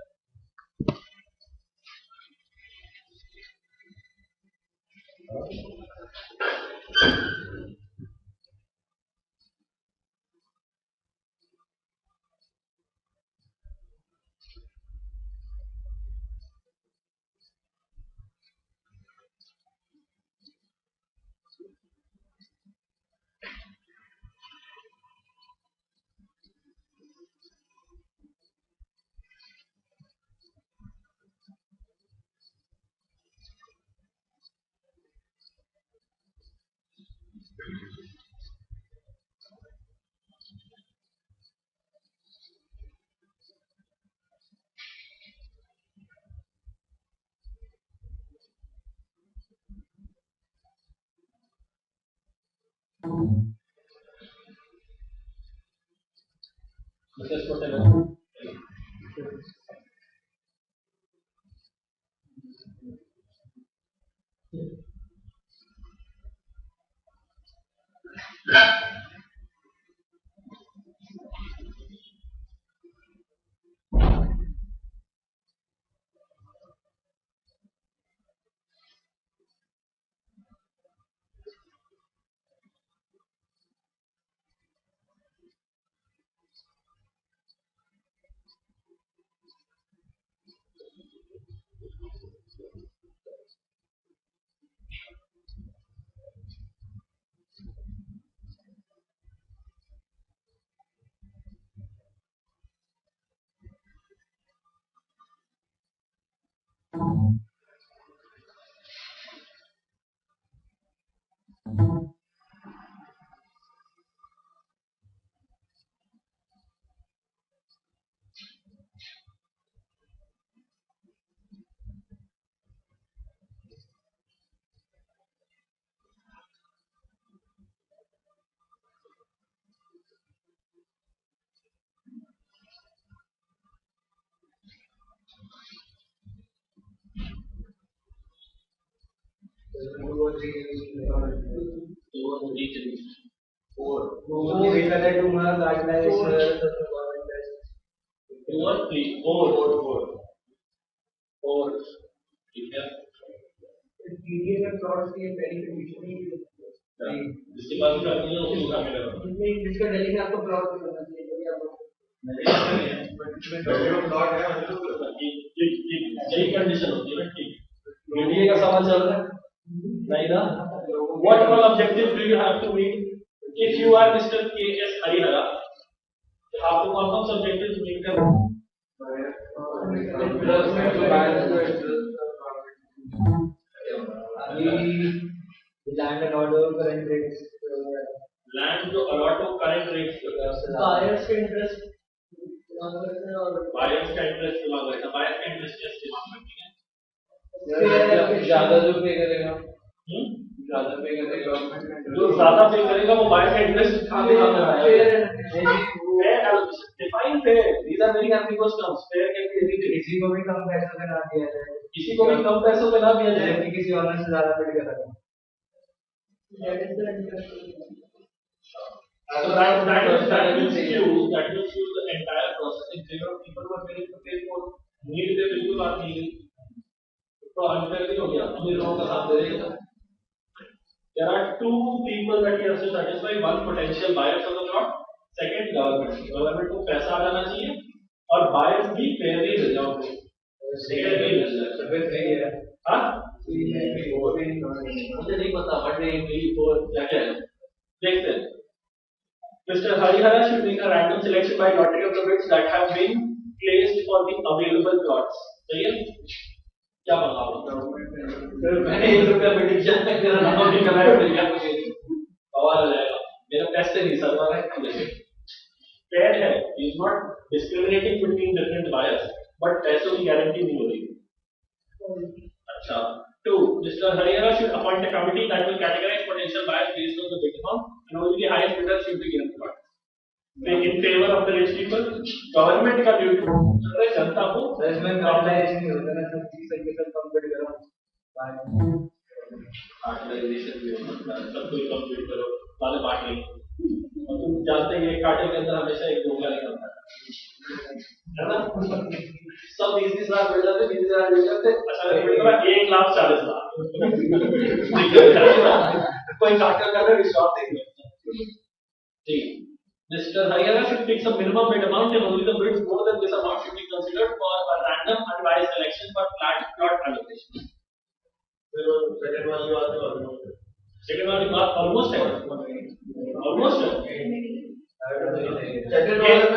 Mrs. Patel. ठीक है, जिसके पास भी नहीं है उसको उठा के लगाओ। जिसका दिल्ली में आपको प्लॉट करना चाहिए यही कंडीशन होती है ना। ठीक, मीडिया का सवाल चल रहा है नहीं ना। What all objectives do you have to meet if you are Mr. K.S. Harihara? आपको कौन कौन से ऑब्जेक्टिव्स मीट करना है? land and order current rates land जो अलॉट हो करंट रेट्स buyers के interest और बायर्स का इंटरेस्ट दिमाग रखना, बायर्स का इंटरेस्ट जस्ट दिमाग रखना। ज्यादा जो पे करेगा ज्यादा पे करेगा जो ज्यादा पे करेगा वो बायर का इंटरेस्ट खाने वाला है। Define fair, these are very ambiguous terms. Fair can be anything. किसी को भी कम पैसों में ना दिया जाए, किसी को भी कम पैसों में ना दिया जाए, जबकि किसी ऑनर से ज्यादा बिड करेगा। That is the interest. So that will skew the entire process in favor of people who are willing to pay for need पे बिल्कुल बात नहीं है। तो unfairly हो गया, अमीर लोगों का साथ दे देगा। There are two people that he has to satisfy, one potential buyers of the plot, second government। Government को पैसा आ जाना चाहिए और buyers भी fairly मिल जाओ, fairly मिल जाए। हाँ? मुझे नहीं पता बट मेरी वो क्या क्या है देखते हैं। Mr. Harihara should make a random selection by lottery of the bids that have been placed for the available plots। सही है? क्या बताओ? मैंने ₹1 prediction तक तेरा नाम नहीं कराया तो क्या कुछ नहीं। सवाल आ जाएगा। मेरा टेस्ट नहीं सर वाला है। Fair है, is not discriminating between different buyers, but पैसों की गारंटी नहीं हो रही। अच्छा। 2. Mr. Harihara should appoint a committee that will categorize potential buyers based on the bid amount, and only the highest bidder should be given the lot. In favor of the rich people, government का duty है जनता को इसमें competition नहीं होता ना, सब चीज सही से कम बिड करो, कार्टलाइजेशन भी होता है, सब कोई कम बिड करो, साले बांट लेंगे। और तुम जानते हैं कार्टेल के अंदर हमेशा एक दोगला निकलता है ना। सब 20-20 लाख मिल जाते, 20,000 मिल जाते, अचानक मिल रहा 1,40,000 कोई काट कर विश्वास ही नहीं। ठीक, Mr. Hariara should fix a minimum bid amount and only the bids more than this amount should be considered for a random unbiased selection for plot allocation. Second वाली बात सेकंड वाली बात ऑलमोस्ट है, ऑलमोस्ट है।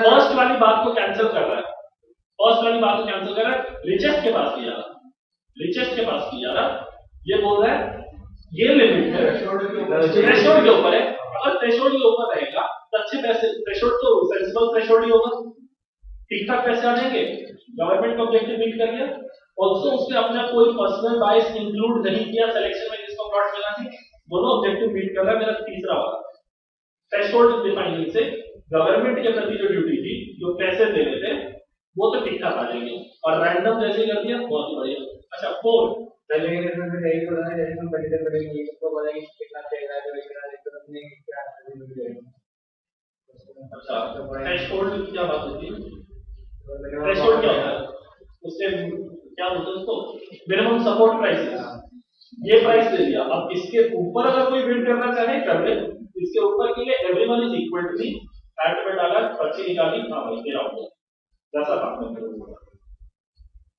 First वाली बात को cancel कर रहा है, फर्स्ट वाली बात को कैंसिल कर रहा है, रिचेस्ट के पास किया, रिचेस्ट के पास किया रहा, ये बोल रहा है ये लिमिट है थ्रेशोल्ड के ऊपर है, अगर थ्रेशोल्ड के ऊपर रहेगा तो अच्छे पैसे, थ्रेशोल्ड तो सेंसिबल थ्रेशोल्ड ही होगा, ठीक ठाक पैसे आ जाएंगे, गवर्नमेंट का ऑब्जेक्टिव मीट कर लिया। ऑल्सो उसने अपना कोई पर्सनल बायस इंक्लूड नहीं किया सिलेक्शन में जिसको प्लॉट मिला थी, दोनों ऑब्जेक्टिव मीट कर रहा है। मेरा तीसरा वाला थ्रेशोल्ड डिफाइनिंग से गवर्नमेंट के प्रति जो ड्यूटी थी, जो पैसे देने थे, वो तो ठीक ठाक आ जाएंगे, और रैंडम जैसे कर दिया बहुत बढ़िया। अच्छा, 4 पहले के इसमें भी यही बोला है, जैसे हम बजट बढ़ेंगे इसको बोलेंगे कितना चाहिए जो इतना है तो अपने क्या मिल जाएगा। अच्छा, थ्रेशोल्ड क्या बात होती है, थ्रेशोल्ड क्या होता है, उससे क्या बोलते हैं उसको, मिनिमम सपोर्ट प्राइस, ये प्राइस दे दिया। अब इसके ऊपर अगर कोई बिड करना चाहे कर ले, इसके ऊपर के लिए everyone is equal to me, ad में डाला, पर्ची निकाली, हाँ भाई तेरा हो गया, जैसा बात में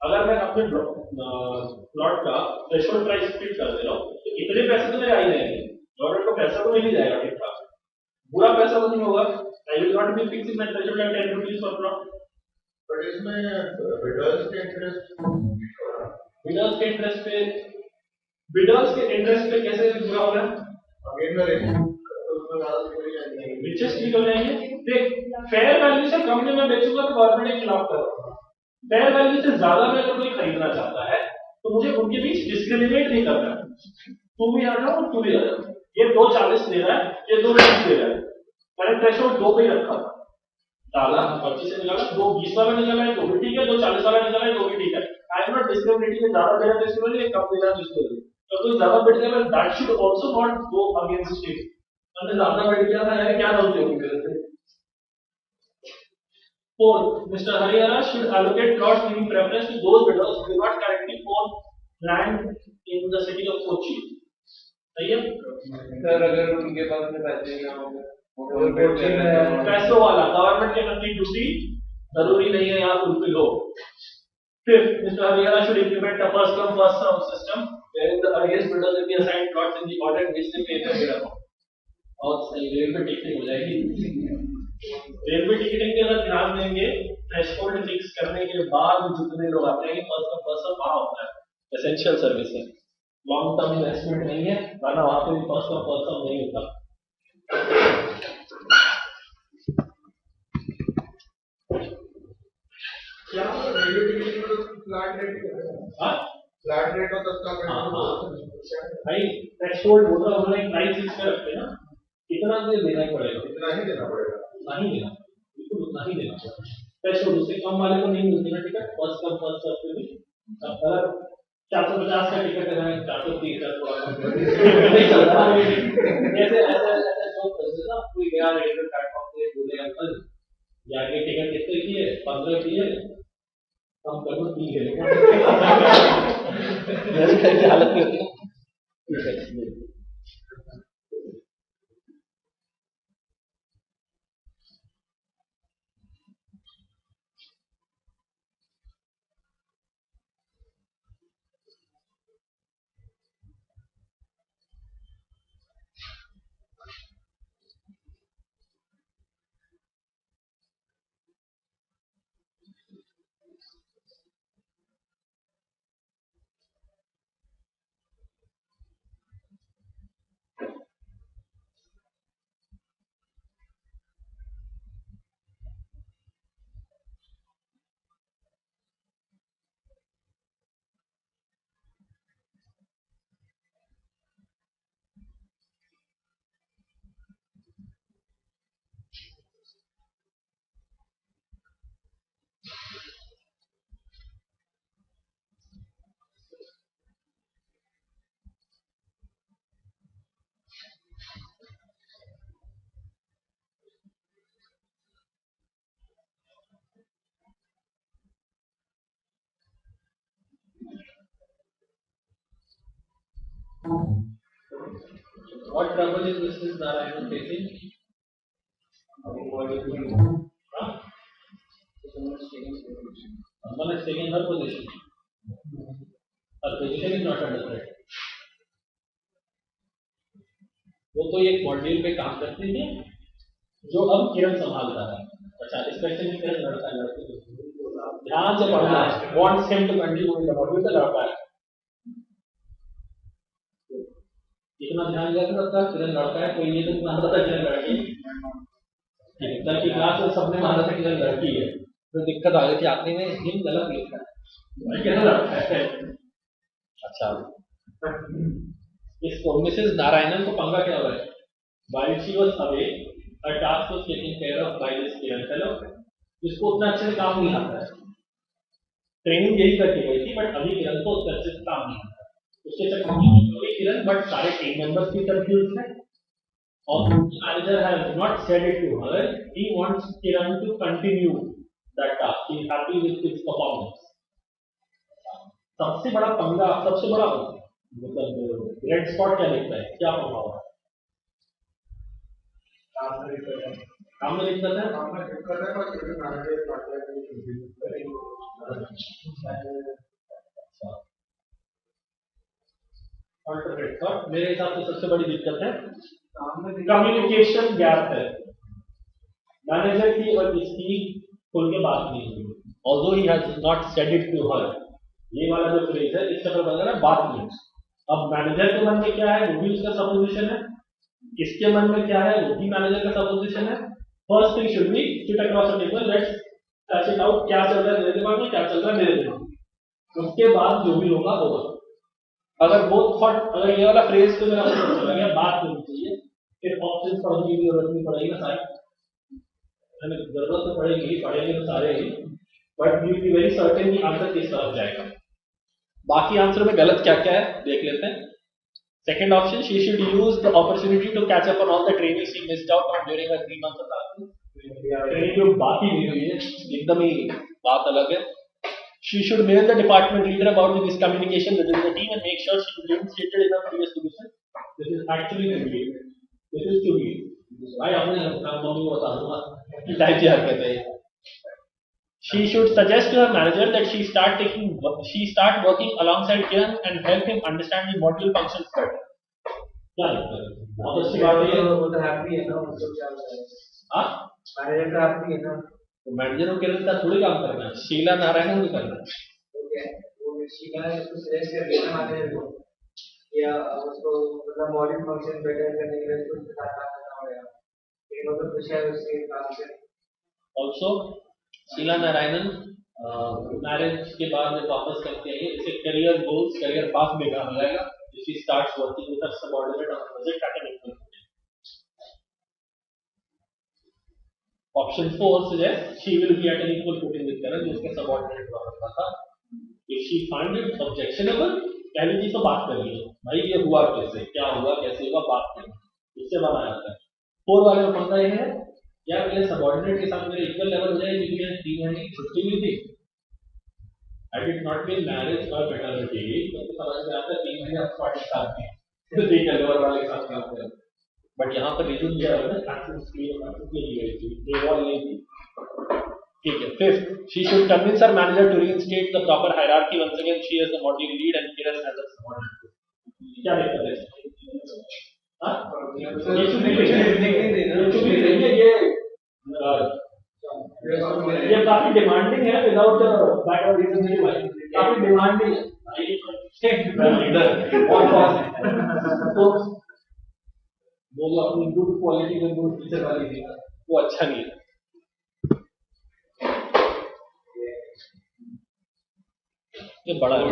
अगर मैं अपने प्लॉट का थ्रेशोल्ड प्राइस फिक्स कर दे रहा हूँ तो इतने पैसे तो मेरे आ ही जाएंगे, गवर्नमेंट को पैसा तो मिल ही जाएगा ठीक ठाक, बुरा पैसा तो नहीं होगा। I will not be fixing my threshold at 10 rupees for plot, but इसमें बिडर्स के इंटरेस्ट पे बिडर्स के इंटरेस्ट पे कैसे बुरा हो रहा है, अगेन मैं उसमें ज्यादा कोई नहीं, रिचेस्ट निकल जाएंगे। देख, फेयर वैल्यू से कम में मैं बेचूंगा तो गवर्नमेंट के खिलाफ कर रहा हूँ, फेयर वैल्यू से ज्यादा में अगर कोई खरीदना चाहता है तो मुझे उनके बीच डिस्क्रिमिनेट नहीं करना है, तू भी आ जाओ तू भी आ जाओ, ये 2,40 दे रहा है, ये 2,20 दे रहा है, मैंने थ्रेशोल्ड 2 पे ही रखा था, डाला, पर्ची से निकाला, 2,20 वाला निकाला है तो भी ठीक है, 2,40 वाला निकाला है तो भी ठीक है। आई एम नॉट डिस्क्रिमिनेटिंग, ज्यादा दे रहा है इसको नहीं, कम दे रहा है इसको नहीं, तो कोई ज्यादा बिड कर रहा है, that should also not go against it, मैंने ज्यादा बिड किया था, क्या गलती होगी मेरे से। Fourth, Mr. Hariara should allocate plots giving preference to those bidders who do not currently own land in the city of Kochi. सही है? सर अगर उनके पास में पैसे ना हो, पैसों वाला गवर्नमेंट के प्रति ड्यूटी जरूरी नहीं है यहाँ फुलफिल हो। Fifth, Mr. Hariara should implement a first come first served system wherein the earliest bidders will be assigned plots in the order in which they pay their bid amount. और सही railway ticketing हो जाएगी। Railway ticketing के अगर ध्यान देंगे, threshold fix करने के बाद जितने लोग आते हैं फर्स्ट कम फर्स्ट सर्व वहां होता है, एसेंशियल सर्विस है, लॉन्ग टर्म इन्वेस्टमेंट नहीं है, वरना वहां पे भी फर्स्ट कम फर्स्ट सर्व नहीं होता। क्या रेलवे टिकट में तो फ्लैट रेट होता है, भाई थ्रेशोल्ड होता है, उन्होंने प्राइस फिक्स कर रखते हैं ना, इतना तो देना ही पड़ेगा, इतना ही देना पड़ेगा, नहीं देना, बिल्कुल उतना ही देना पड़ेगा। थ्रेशोल्ड उससे कम वाले को नहीं मिलती ना ticket, first come first serve पे भी। अगर 450 का टिकट है 430 का नहीं चलता, ऐसे ऐसे ऐसे जो ना कोई गया रेलवे प्लेटफॉर्म पे बोले अंकल जाके टिकट कितने की है, 15 की है, कम कर दो 30 है, की हालत नहीं होती। What trouble is Mrs. Narayan facing? Huh? Someone is taking her position. Her position is not under threat. वो कोई एक मॉड्यूल पे काम करती है जो अब किरण संभालता है। अच्छा, इस क्वेश्चन में किरण लड़का है, लड़की ध्यान से पढ़ना है। wants him to continue in the module से लड़का है। इतना ध्यान दिया करता है, किरण लड़का है, कोई ये तो मानता था किरण लड़की है। कल की क्लास में सबने माना था किरण लड़की है, तो दिक्कत आ गई थी आखिरी में हिम गलत लिखा है, किरण लड़का है। अच्छा, इसको मिसेस नारायणन को पंगा क्या हुआ है? While she was away, her task was taken care of by this Kiran fellow, जिसको उतना अच्छे से काम नहीं आता है। ट्रेनिंग यही करके गई थी, बट अभी किरण को उतना अच्छे से काम नहीं आता। उसके चक्कर में किरण बट सारे टीम मेंबर्स भी कंफ्यूज हैं, और manager has not said it to her, he wants Kiran to continue that task, he is happy with his performance. सबसे बड़ा पंगा, सबसे बड़ा मतलब रेड स्पॉट क्या दिखता है, क्या पंगा हुआ? काम में दिक्कत है, काम में दिक्कत है, पर किरण मैनेजर पार्टनर की करेंगे। मेरे हिसाब से सबसे बड़ी दिक्कत है कम्युनिकेशन गैप है। मैनेजर की और इसकी खुल के बात नहीं हुई, although he has not said it to her. ये वाला जो फ्रेज है, इसका मतलब बन रहा है बात नहीं। अब मैनेजर के मन में क्या है वो भी उसका सपोजिशन है, इसके मन में क्या है वो भी मैनेजर का सपोजिशन है। First thing should be sit across the table, let's touch it out, क्या चल रहा है मेरे दिमाग में, क्या चल रहा है मेरे दिमाग में, उसके बाद जो भी होगा होगा। अगर वो थॉट, अगर ये वाला फ्रेज तो मेरा चला गया, बात होनी चाहिए, फिर ऑप्शन पढ़ने की जरूरत नहीं पड़ेगी ना सारी, जरूरत तो पड़ेगी, पढ़ेंगे तो सारे ही, but you be very certain कि आंसर किस तरफ जाएगा। बाकी आंसर में गलत क्या क्या है देख लेते हैं। Second option, she should use the opportunity to catch up on all the training she missed out on during her 3 months of classes. Training जो बात ही नहीं हुई है, एकदम ही बात अलग है। She should mail the department leader about the miscommunication within the team and make sure she is reinstated in her previous position. This is actually to be. This is to be. भाई अपने mummy को बता दूंगा कि type की हरकत है। She should suggest to her manager that she start working alongside Kiran and help him understand the module functions better. क्या लगता है? बहुत अच्छी बात है। वो तो हैप्पी है ना, मतलब क्या होता है? हाँ? मैनेजर तो हैप्पी है ना? तो मैनेजर को किरण का थोड़ी काम करना है, शीला नारायण को करना है। वो शीला ने उसको सजेस्ट कर दिया मैनेजर को, या उसको मतलब मॉड्यूल फंक्शन बेटर करने के लिए उसको साथ काम करना होगा। ये मतलब कुछ है उसके काम से। ऑल्सो शीला नारायणन मैरिज के बाद में वापस करते हैं, इसे करियर गोल्स, करियर पाथ में काम मिलेगा। She starts working with her subordinate on project academic. Option 4 suggests she will be at an equal footing with Karan, जो उसके subordinate हुआ करता था। If she find it objectionable, पहली चीज तो बात कर ली, भाई ये हुआ कैसे, क्या हुआ, कैसे हुआ, बात करें, उससे बात आ जाता है। 4 वाले में पंगा ये है, यार मेरे सबऑर्डिनेट के साथ मेरे इक्वल लेवल हो जाए, क्योंकि मैंने 3 महीने की छुट्टी हुई थी। Had it not been marriage or paternity leave, तो समझ में आता है 3 महीने आप पार्टनर साथ में, तो 3 लेवल वाले के साथ काम करें। बट यहाँ पर रीजन दिया है ना, एक्सेस के लिए वॉल नहीं थी। ठीक है। Fifth, she should convince her manager to reinstate the proper hierarchy. Once again she is the module lead and Kiran as a subordinate. क्या दिक्कत है? हां, ये चुप्पी नहीं, ये काफी डिमांडिंग है विदाउट दैट और रीजन नहीं भाई, काफी डिमांडिंग है लीडर और बॉस है, तो वो जो अपनी गुड क्वालिटी में गुड फीचर वाली थी वो अच्छा नहीं है। ये बड़ा है,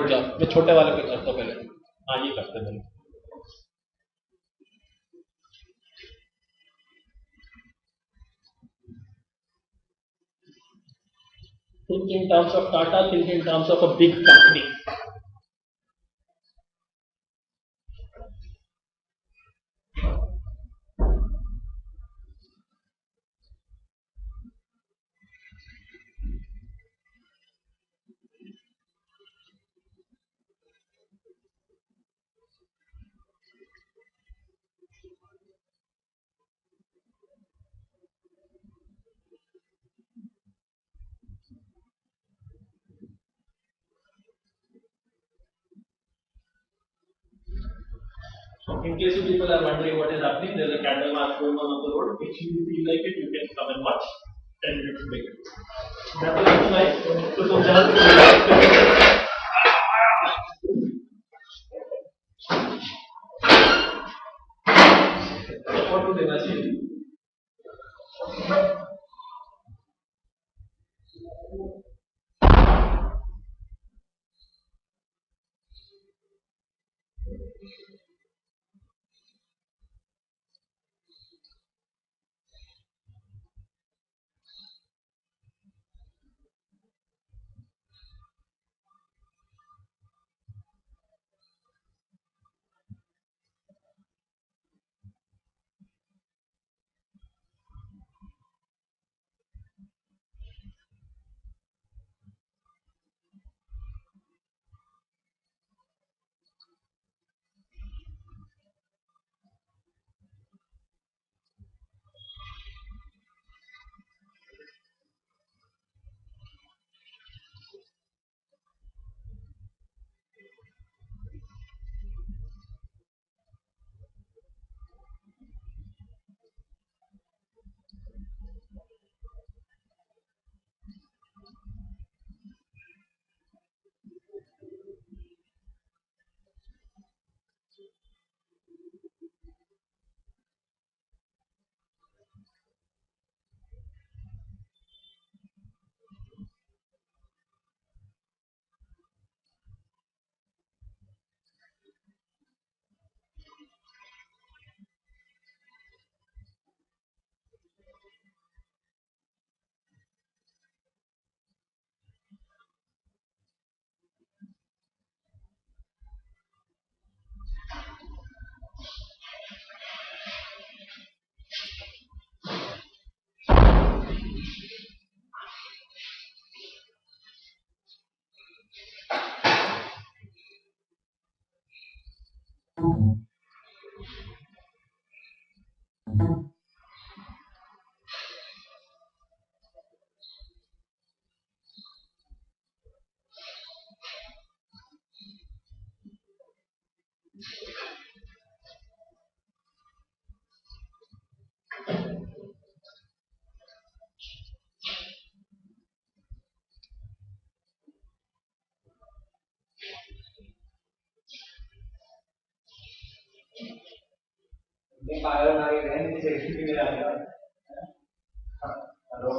ये छोटे वाले पे करता हूं पहले। हाँ, ये करते हैं। Think in terms of Tata, think in terms of a big company. So in case you people are wondering what is happening, there is a candle march going on the road. If you feel like it, you can come and watch. 10 minutes break. That's all right. So support to देना चाहिए. Fire na again is executed hello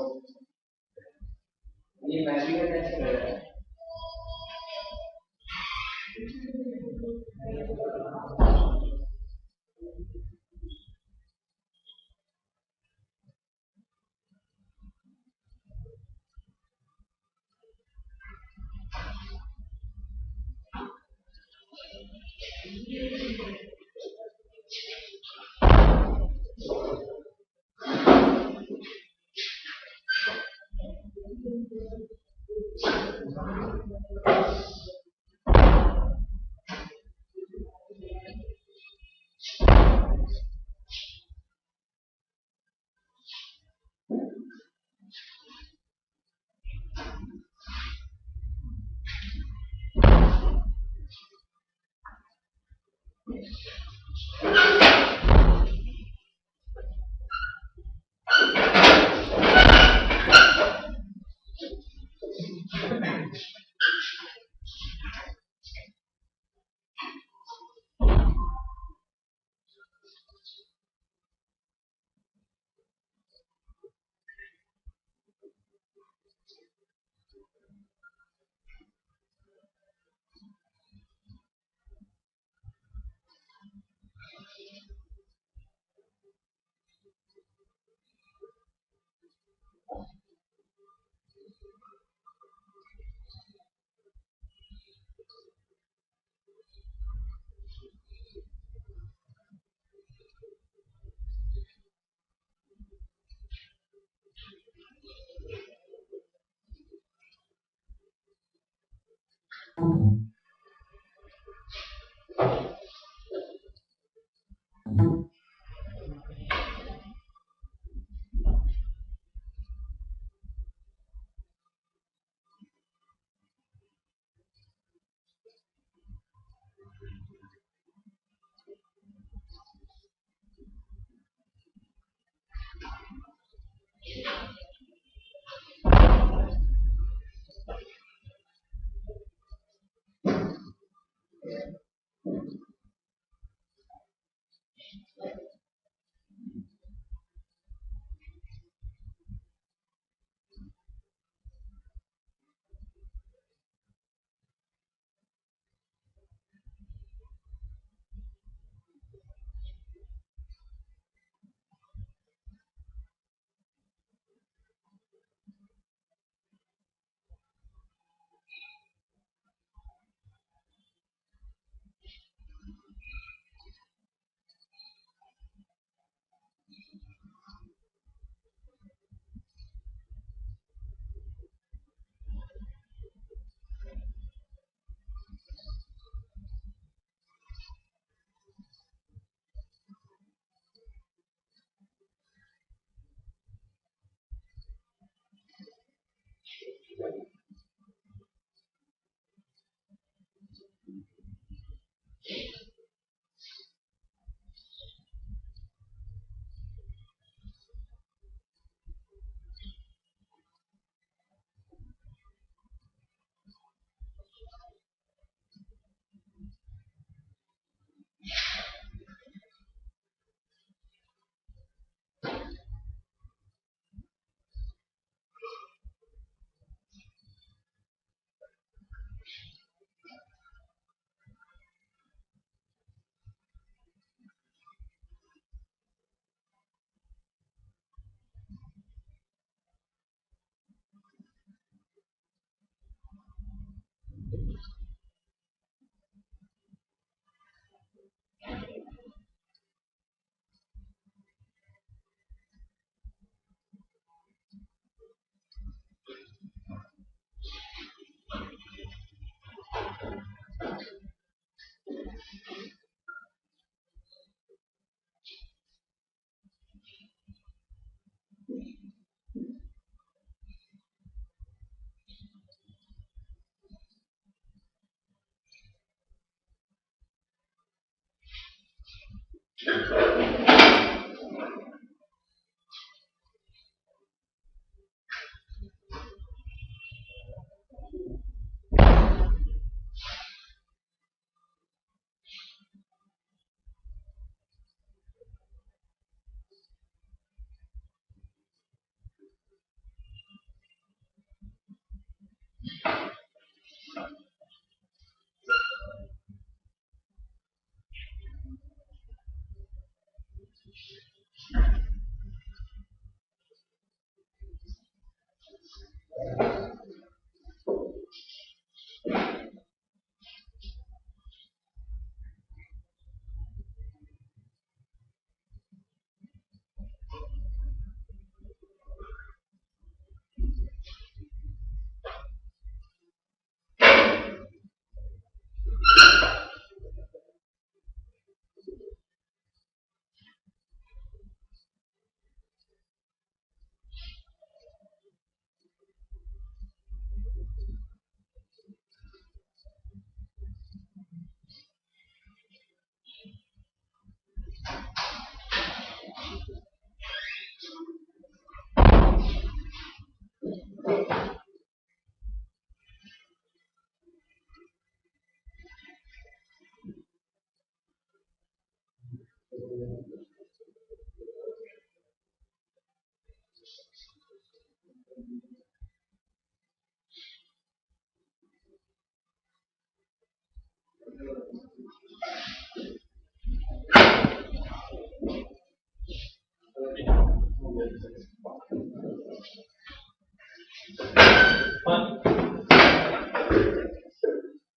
ये magic का कैसे कर रहा है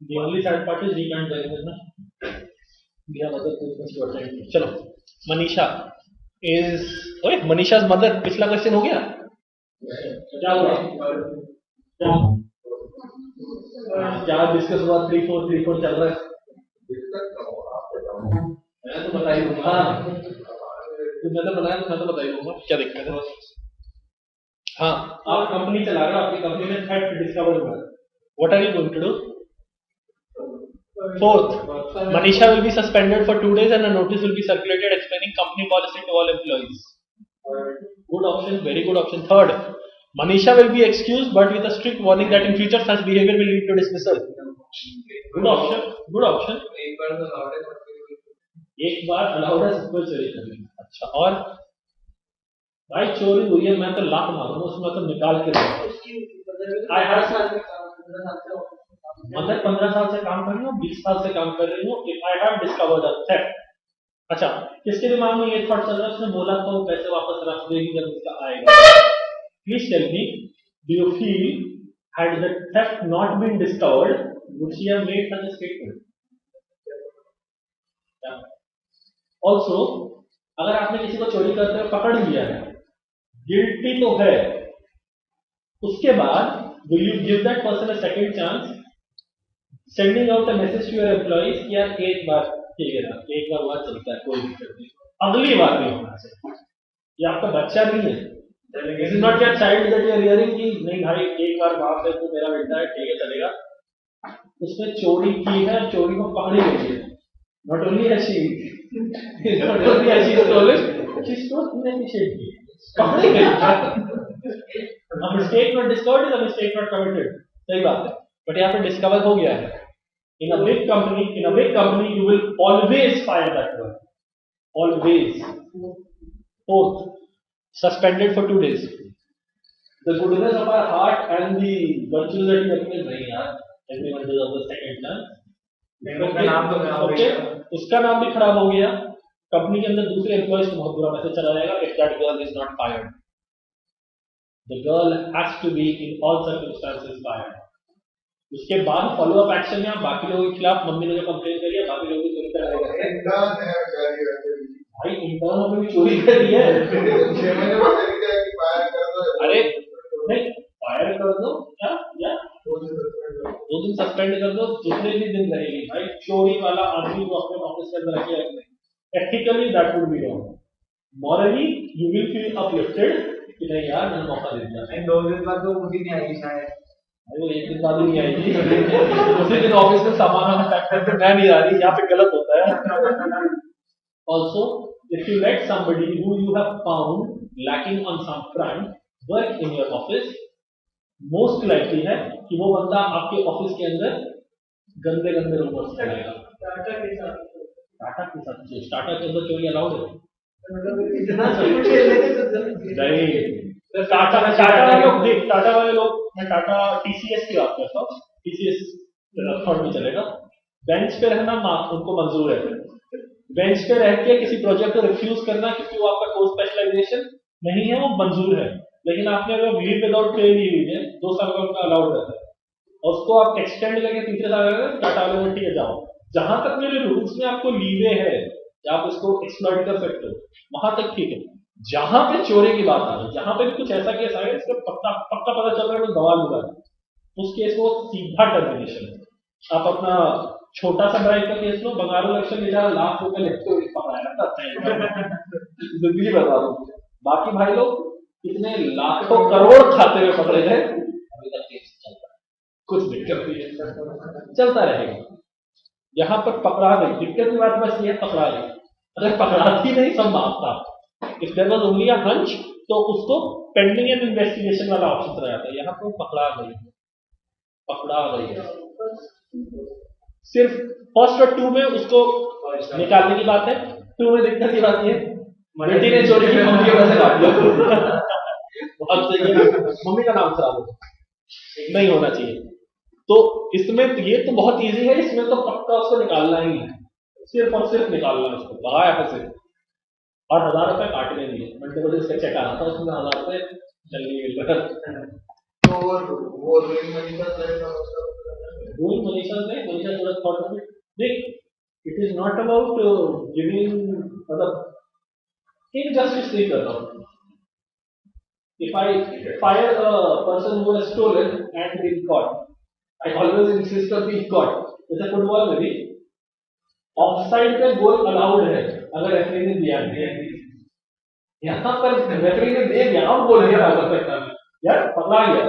The only sad part is we can't join this, na? We have other things to attend. चलो, Manisha is, ओए Manisha's mother. पिछला क्वेश्चन हो गया? क्या हुआ? क्या डिस्कस हुआ? 3-4 चल रहा है? मैं तो बता ही दूंगा। तो मैंने बनाया तो मैं तो बता ही दूंगा क्या दिक्कत है। हाँ, आप कंपनी चला रहे हो, आपकी कंपनी में थेफ्ट डिस्कवर हुआ है। What are you going to do? Fourth, Manisha will be suspended for 2 days and a notice will be circulated explaining company policy to all employees. Good option, very good option. Third, Manisha will be excused but with a strict warning that in future such behavior will lead to dismissal. Good option, good option. एक बार तो लौटे एक बार allowed है सबको चोरी करनी। अच्छा, और भाई चोरी हुई है, मैं तो लात मारूंगा उसमें, तो निकाल के दूंगा। उसकी I have- 15 साल में काम, 15 साल से मतलब 15 साल से काम कर रही हूँ, 20 साल से काम कर रही हूँ, if I have discovered a theft. अच्छा, किसके दिमाग में ये थॉट चल रहा है, उसने बोला तो वो पैसे वापस रख देगी जब उसका आएगा। Please tell me, do you feel had the theft not been discovered, would she have made such a statement? Also, अगर आपने किसी को चोरी करते हुए पकड़ लिया है, गिल्टी तो है, उसके बाद will you give that person a second chance, sending out a message to your employees कि यार एक बार ठीक है ना, एक बार हुआ चलता है, कोई दिक्कत नहीं, अगली बार नहीं होना चाहिए। ये आपका बच्चा नहीं है, this is not your child that you are hearing कि नहीं भाई एक बार माफ है, तो मेरा बेटा है, ठीक है चलेगा। उसने चोरी की है, चोरी को पकड़ी गई है, नॉट ओनली है शी नॉट ओनली है शी स्टोलन, शी स्टोल इनिशिएटली पकड़ी गई है। A mistake not discovered is a mistake not committed, सही बात है, बट यहाँ पे डिस्कवर हो गया है। In a big company you will always fire that one, always. Fourth, suspended for 2 days. The goodness of our heart and the virtues that we have नहीं यार, everyone deserves the second chance. उसका नाम तो खराब हो गया, उसका नाम भी खराब हो गया, कंपनी के अंदर दूसरे एम्प्लॉयज को बहुत बुरा मैसेज चला जाएगा if that girl is not fired. The girl has to be in all circumstances fired. उसके बाद फॉलो अप एक्शन में आप बाकी लोगों के खिलाफ, मम्मी ने जो कंप्लेन करी है, बाकी लोगों की चोरी कराएगा। भाई इंटर्न में भी चोरी करी है, अरे नहीं फायर कर दो क्या, या 2 दिन सस्पेंड कर दो, जितने भी दिन रहेगी भाई चोरी वाला आदमी को अपने ऑफिस के अंदर रखिए। Ethically that would be wrong, morally you will feel uplifted कि नहीं यार मैंने मौका दे दिया। एंड 2 दिन बाद तो मुझे नहीं आएगी शायद, वो एक दिन बाद ही नहीं आएगी उसी दिन ऑफिस में सामान पैक करके मैं नहीं आ रही, यहाँ पे गलत होता है। Also if you let somebody who you have found lacking on some front work in your office, most likely है कि वो बंदा आपके ऑफिस के अंदर गंदे गंदे रूमर्स फैलाएगा। टाटा के साथ टाटा के अंदर चोरी अलाउड है? मतलब इतना सब कुछ खेलने के तो नहीं, टाटा वाले लोग, मैं टाटा टीसीएस की बात करता हूँ, टीसीएस थॉट में चलेगा, बेंच पे रहना उनको मंजूर है, बेंच पे रह के किसी प्रोजेक्ट को रिफ्यूज करना क्योंकि वो आपका कोर्स स्पेशलाइजेशन नहीं है वो मंजूर है, लेकिन आपने अगर लीव विदाउट पे ली हुई है 2 साल का उनका अलाउड रहता है, और उसको आप एक्सटेंड करके 3 साल का टाटा वाले में ठीक है जाओ, जहां तक मेरे रूल्स में आपको लीवे है आप इसको एक्सप्लॉइट कर सकते हो, वहां तक ठीक है। जहां पे चोरी की बात आ रही है, जहां पे भी कुछ ऐसा केस आएगा इसका पक्का पता चल रहा है कोई गवाह मिला है, उस केस को सीधा टर्मिनेशन। आप अपना छोटा सा ब्राइब का केस लो, बंगाल इलेक्शन ले जा लाख रुपए लेते हुए पकड़ाया जिंदगी बता दो। बाकी भाई लोग कितने लाखों करोड़ खाते हुए पकड़े गए, अभी तक केस चल रहा है, कुछ दिक्कत नहीं है, चलता रहेगा। यहाँ पर पकड़ा गई, दिक्कत की बात बस ये है पकड़ा गई, अगर पकड़ाती नहीं सब माफ था। If there was only a hunch तो उसको पेंडिंग एंड इन्वेस्टिगेशन वाला ऑप्शन चला जाता है, यहाँ पर पकड़ा गई है। सिर्फ फर्स्ट और 2 में उसको निकालने की बात है, 2 में दिक्कत की बात ये बेटी ने चोरी की, मम्मी के पैसे काट लिया बहुत सही है, मम्मी का नाम खराब हो, नहीं होना चाहिए। तो इसमें ये तो बहुत इजी है, इसमें तो पक्का उसको निकालना ही है, सिर्फ और सिर्फ निकालना है उसको, लगाया पैसे और 1000 रुपए काटने दिए। मंडे को इसका चेक आना था, उसमें 1000 रुपए जल्दी मिल गए। तो वो मनीषा सूरज थॉट ऑफ इट, देख it is not about giving, मतलब इनजस्टिस नहीं कर रहा हूं। If I fire a person who has stolen and been caught, I always insist on being caught. जैसे फुटबॉल में भी ऑफसाइड पे गोल अलाउड है अगर रेफरी ने दिया है, यहाँ पर रेफरी ने दे दिया और गोल नहीं लगा सकता यार, पकड़ा गया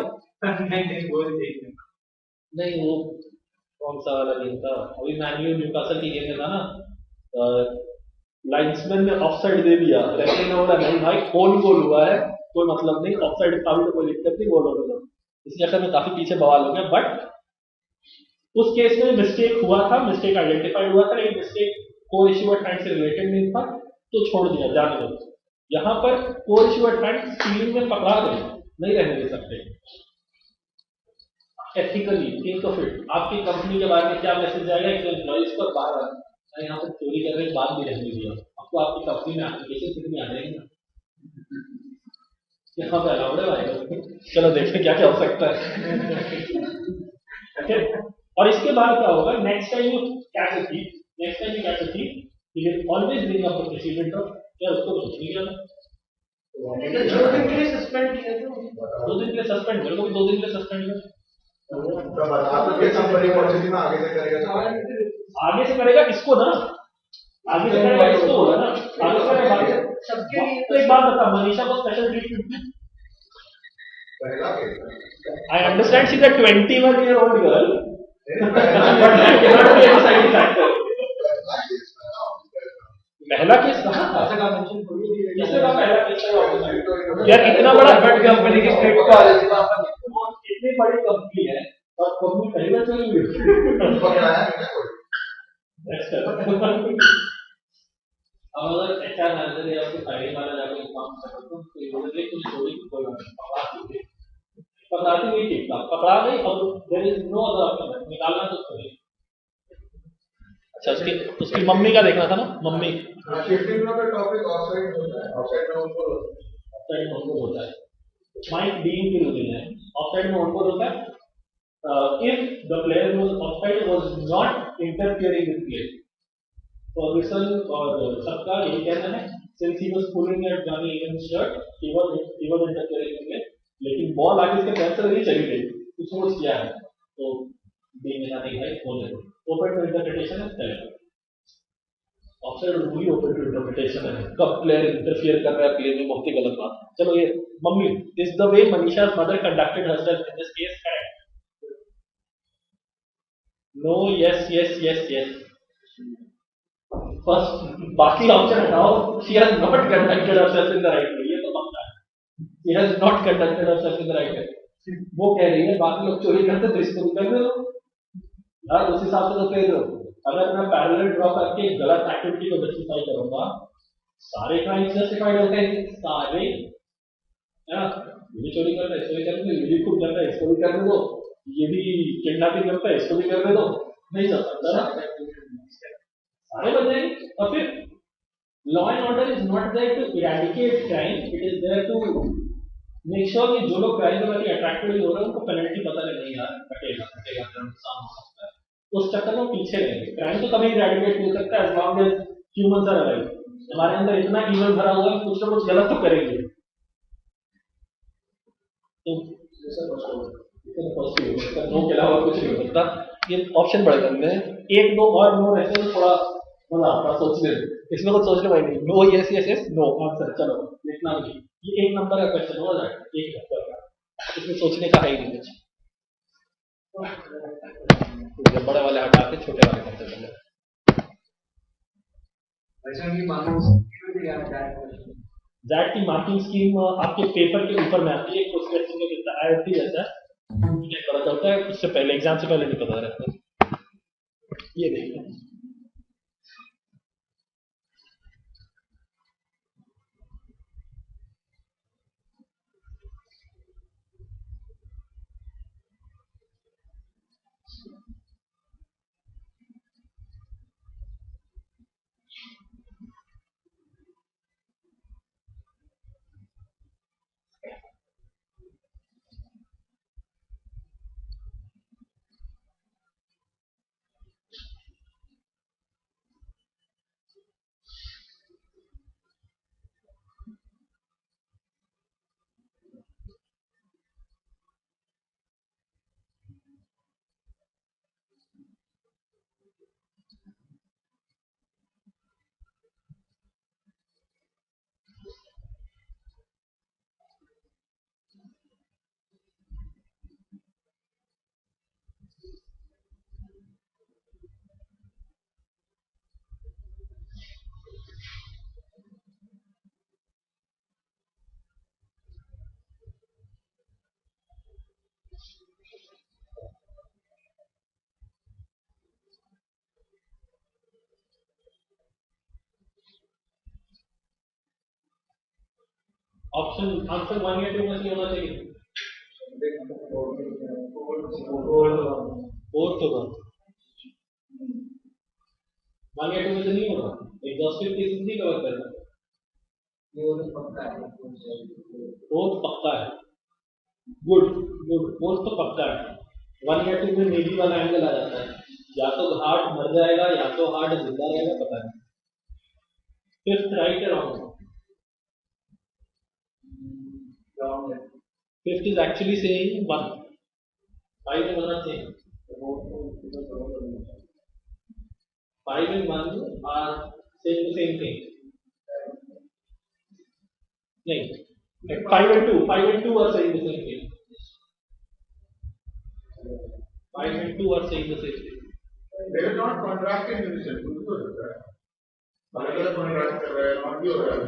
नहीं गोल नहीं। वो कौन सा वाला गेम था, अभी मैन्यू न्यूकासल की गेम में था ना, लाइन्समैन ने ऑफसाइड दे दिया, रेफरी ने बोला नहीं भाई ओन गोल हुआ है, कोई मतलब नहीं, ऑफसाइड था भी तो कोई दिक्कत नहीं, गोल हो गया। इस चक्कर में काफी पीछे बवाल हो गया, बट उस केस में मिस्टेक हुआ था, मिस्टेक आइडेंटिफाइड हुआ था, लेकिन मिस्टेक कोर इश्यूअर फंड से रिलेटेड नहीं था तो छोड़ दिया, जाने दो। यहाँ पर कोर इश्यूअर फंड सीलिंग में पकड़ा गए, नहीं रहने दे सकते। एथिकली थिंक ऑफ इट, आपकी कंपनी के बारे में क्या मैसेज जाएगा कि एम्प्लॉइज को बाहर यहाँ पर चोरी करने के बाद भी रहने दिया, आपको आपकी कंपनी में एप्लीकेशन कितनी आ जाएगी ना, यहाँ पे अलाउड है भाई। चलो देखते क्या क्या हो सकता है। okay? और इसके बाद क्या होगा, next time you catch a thief, next time you catch a thief, you will always bring up the president of, क्या उसको कुछ नहीं करना। 2 दिन के लिए सस्पेंड किया था, 2 दिन के लिए सस्पेंड करो, 2 दिन के लिए सस्पेंड करो। कंपनी पॉलिसी में आगे से करेगा, आगे से करेगा इसको ना, आगे से करेगा इसको होगा ना, आगे से करेगा सबके लिए। तो एक बात बता, मनीषा को स्पेशल ट्रीटमेंट, पहला I understand she's a 21-year-old girl, but that cannot be a deciding factor. पहला केस कहाँ था? किसने कहा पहला केस था? यार इतना बड़ा बट कंपनी की स्टेट कॉलेज, इतनी बड़ी कंपनी है और कंपनी पहली बार चली हुई पकड़ाया नहीं ना कोई। अब अगर एचआर मैनेजर या उसके फाइलिंग वाला जाके काम कर सकते हो तो इमीडिएटली कुछ थोड़ी कोई पकड़ाती नहीं ठीक था, पकड़ा गई, अब there is no other option, निकालना तो चाहिए। अच्छा उसकी मम्मी का देखना था ना, मम्मी शिफ्टिंग का टॉपिक ऑफसाइड होता है, ऑफसाइड में उनको होता है, माइक बीइंग की रूटीन है, ऑफसाइड में उनको होता है if the player was offside was not interfering with play. Ferguson और सबका यही कहना है, since he was pulling at Johnny even shirt, he was interfering with play, लेकिन बॉल आगे इसके पैर से नहीं चली गई, कुछ सोच किया है तो बीइंग नहीं भाई बोले ओपन टू इंटरप्रिटेशन है, चलेगा। Offside rule open to interpretation है, कब प्लेयर इंटरफियर कर रहा है प्ले में, बहुत ही गलत बात। चलो ये mummy, is the way Manisha's mother conducted herself in this case correct? No, yes. First बाकी ऑप्शन हटाओ, she has not conducted herself in the right way, ये तो पक्का है, she has not conducted herself in the right way। वो कह रही है बाकी लोग चोरी करते तो इसको भी करने दो यार, उस हिसाब से तो कह दो। अगर मैं पैरेलल ड्रॉ करके गलत एक्टिविटी को जस्टिफाई करूंगा, सारे क्राइम्स जस्टिफाइड होते हैं, सारे है ना, ये भी चोरी कर रहा है इसको भी करने दो, ये भी खूब कर रहा है इसको भी करने दो, ये भी किडनैपिंग करता है इसको भी करने दो, नहीं चल सकता ना, सारे बन जाएंगे। और फिर law and order is not there to eradicate crime, it is there to make sure कि जो लोग क्राइम के प्रति अट्रैक्टेड हो रहे हैं उनको पेनल्टी पता नहीं यार, कटेगा नुकसान हो सकता है, उस चक्कर में पीछे रहेंगे। क्राइम तो कभी इरेडिकेट नहीं हो सकता as long as humans are alive, हमारे अंदर इतना ईवल भरा हुआ है, कुछ ना कुछ गलत तो करेंगे। तो नो के अलावा कुछ नहीं हो सकता, ये ऑप्शन बड़े गंदे हैं, एक दो और नो रहते हैं थोड़ा मजा आता सोचने में, इसमें कुछ सोचने वाली नहीं, नो यस नो आंसर, चलो लिखना भी, ये एक नंबर का क्वेश्चन हो जाएगा, एक नंबर का, इसमें सोचने का है ही नहीं कुछ, बड़े वाले हटा के छोटे वाले करते पहले। जैट की मार्किंग स्कीम आपके पेपर के ऊपर में आती है, उस क्वेश्चन का कितना आईआईटी जैसा पता चलता है, उससे पहले एग्जाम से पहले नहीं पता रहता। ये देखिए ऑप्शन आंसर 1 या 2 में से होना चाहिए। फोर्थ होगा, 1 या 2 में से नहीं होगा। एग्जॉस्टिव केसेस नहीं कवर करना, फोर्थ पक्का है। गुड गुड, फोर्थ तो पक्का है। 1 या 2 में मे बी वाला एंगल आ जाता है, या तो हार्ट मर जाएगा या तो हार्ट जिंदा रहेगा, पता नहीं। फिफ्थ राइट है wrong? Fifth is actually saying 1. 5 and 1 are same. 5 and 1 are saying the same thing. No. 5 and 2. 5 and 2 are saying the same thing. 5 and 2 are saying the same thing. They will not contract in unison. अलग-अलग contract कर रहे हैं, not भी हो रहा है।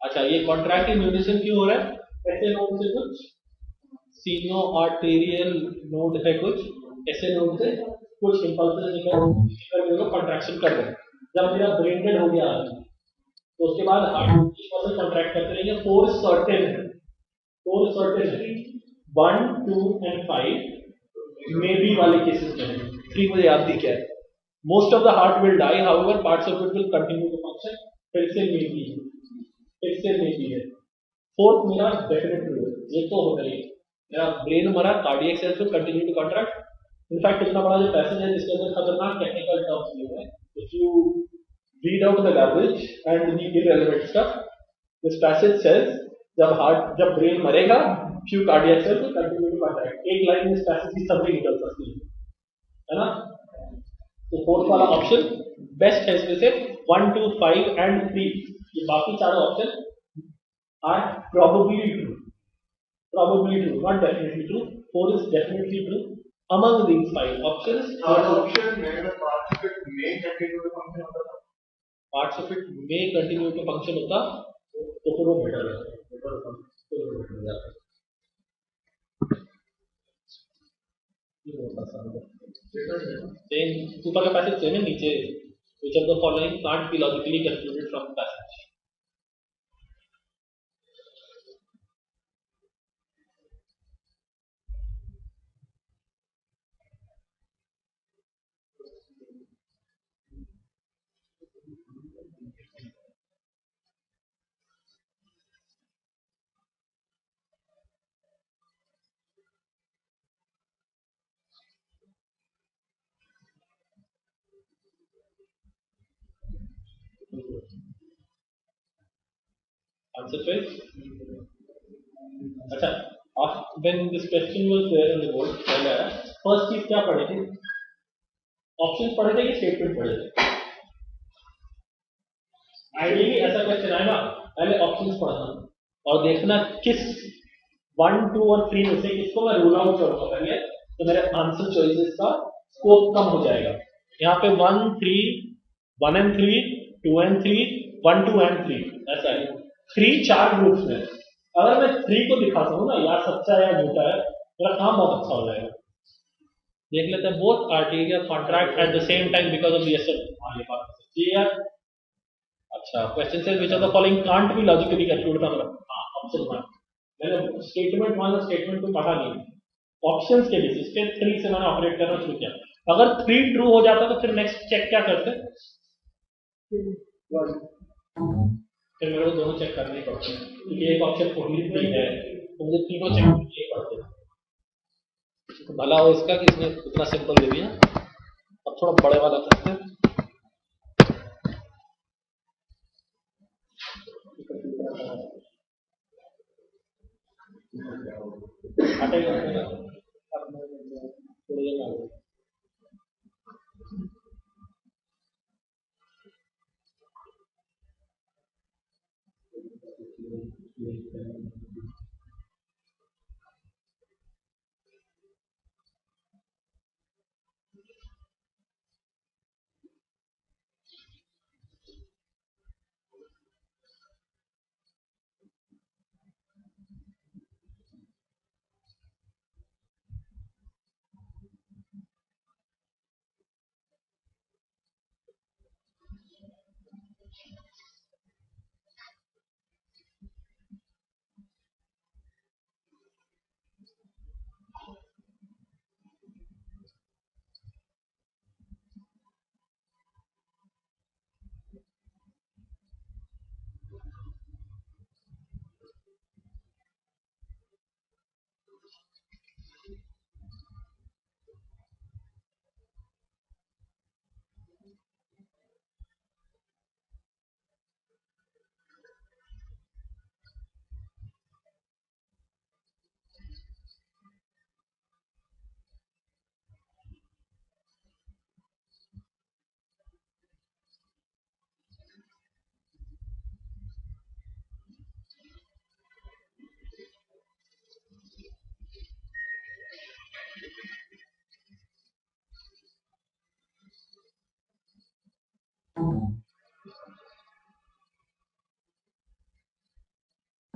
अच्छा, ये कॉन्ट्रैक्ट इन यूनिसन क्यों हो रहा है? ऐसे नोड से कुछ सीनो आर्टेरियल नोड है, कुछ ऐसे नोड से कुछ इंपल्सेस निकल कॉन्ट्रैक्शन कर रहे हैं। जब मेरा ब्रेन डेड हो गया तो उसके बाद हार्ट की कॉन्ट्रैक्ट करते रहेंगे। 4 सर्टेन है, 1, 2 एंड 5 मे बी वाले केसेस में है। 3 मुझे याद नहीं क्या है। Most of the heart will die, however parts of it will continue to function. फिर से मे बी है। फोर्थ मेरा डेफिनेट ट्रू है, ये तो होगा ही। मेरा ब्रेन मरा, cardiac cells will continue to contract. In fact इतना बड़ा जो पैसेज है जिसके अंदर खतरनाक टेक्निकल टर्म्स दिए हैं, if you read out the garbage and the irrelevant stuff, this passage says जब ब्रेन मरेगा few cardiac cells will continue to contract। एक लाइन में इस पैसेज की सभी निकल सकती है ना? तो फोर्थ वाला ऑप्शन बेस्ट है इसमें से। 1, 2, 5 एंड 3, ये बाकी चारों option are probably true, not definitely true। 4 is definitely true among these 5 options। Third option मेरे parts of it may continue to function होता था। Parts of it may continue to function होता तो फिर वो बेटर है। सेम ऊपर का पैसेज सेम है, नीचे which of the following can't be logically concluded from the passage। Answer choice? अच्छा, when this question was there in the board, पहले आया, first चीज क्या पढ़े थे? ऑप्शंस पढ़े थे कि स्टेटमेंट पढ़े थे? आइडियली ऐसा क्वेश्चन आएगा, पहले ऑप्शंस पढ़ना और देखना किस 1, 2 और 3 में से किसको मैं रूल आउट करूंगा पहले, तो मेरे आंसर चॉइसेस का स्कोप कम हो जाएगा। यहाँ पे 1, 1 and 3, 2 and 3, 1, 2 and 3 ऐसा है। 3 4 ग्रुप्स में, अगर मैं 3 को दिखा सकूं ना, या सच्चा या झूठा है, मेरा काम बहुत अच्छा हो जाएगा। देख लेते हैं, both arteria contract at the same time because of यार। अच्छा, क्वेश्चन से which of the following can't be logically conclude from. हां, ऑप्शन 1 मैंने स्टेटमेंट 1 और स्टेटमेंट 2 पढ़ा नहीं, ऑप्शंस के बेसिस पे 3 से मैंने ऑपरेट करना शुरू किया। अगर 3 ट्रू हो जाता तो फिर नेक्स्ट चेक क्या करते? फिर मेरे को दोनों चेक करने पड़ते हैं, क्योंकि एक ऑप्शन ओनली 3 है, तो मुझे तीनों चेक करने पड़ते हैं। तो भला हो इसका कि इसने इतना सिंपल दे दिया। अब थोड़ा बड़े वाला करते हैं। हटेगा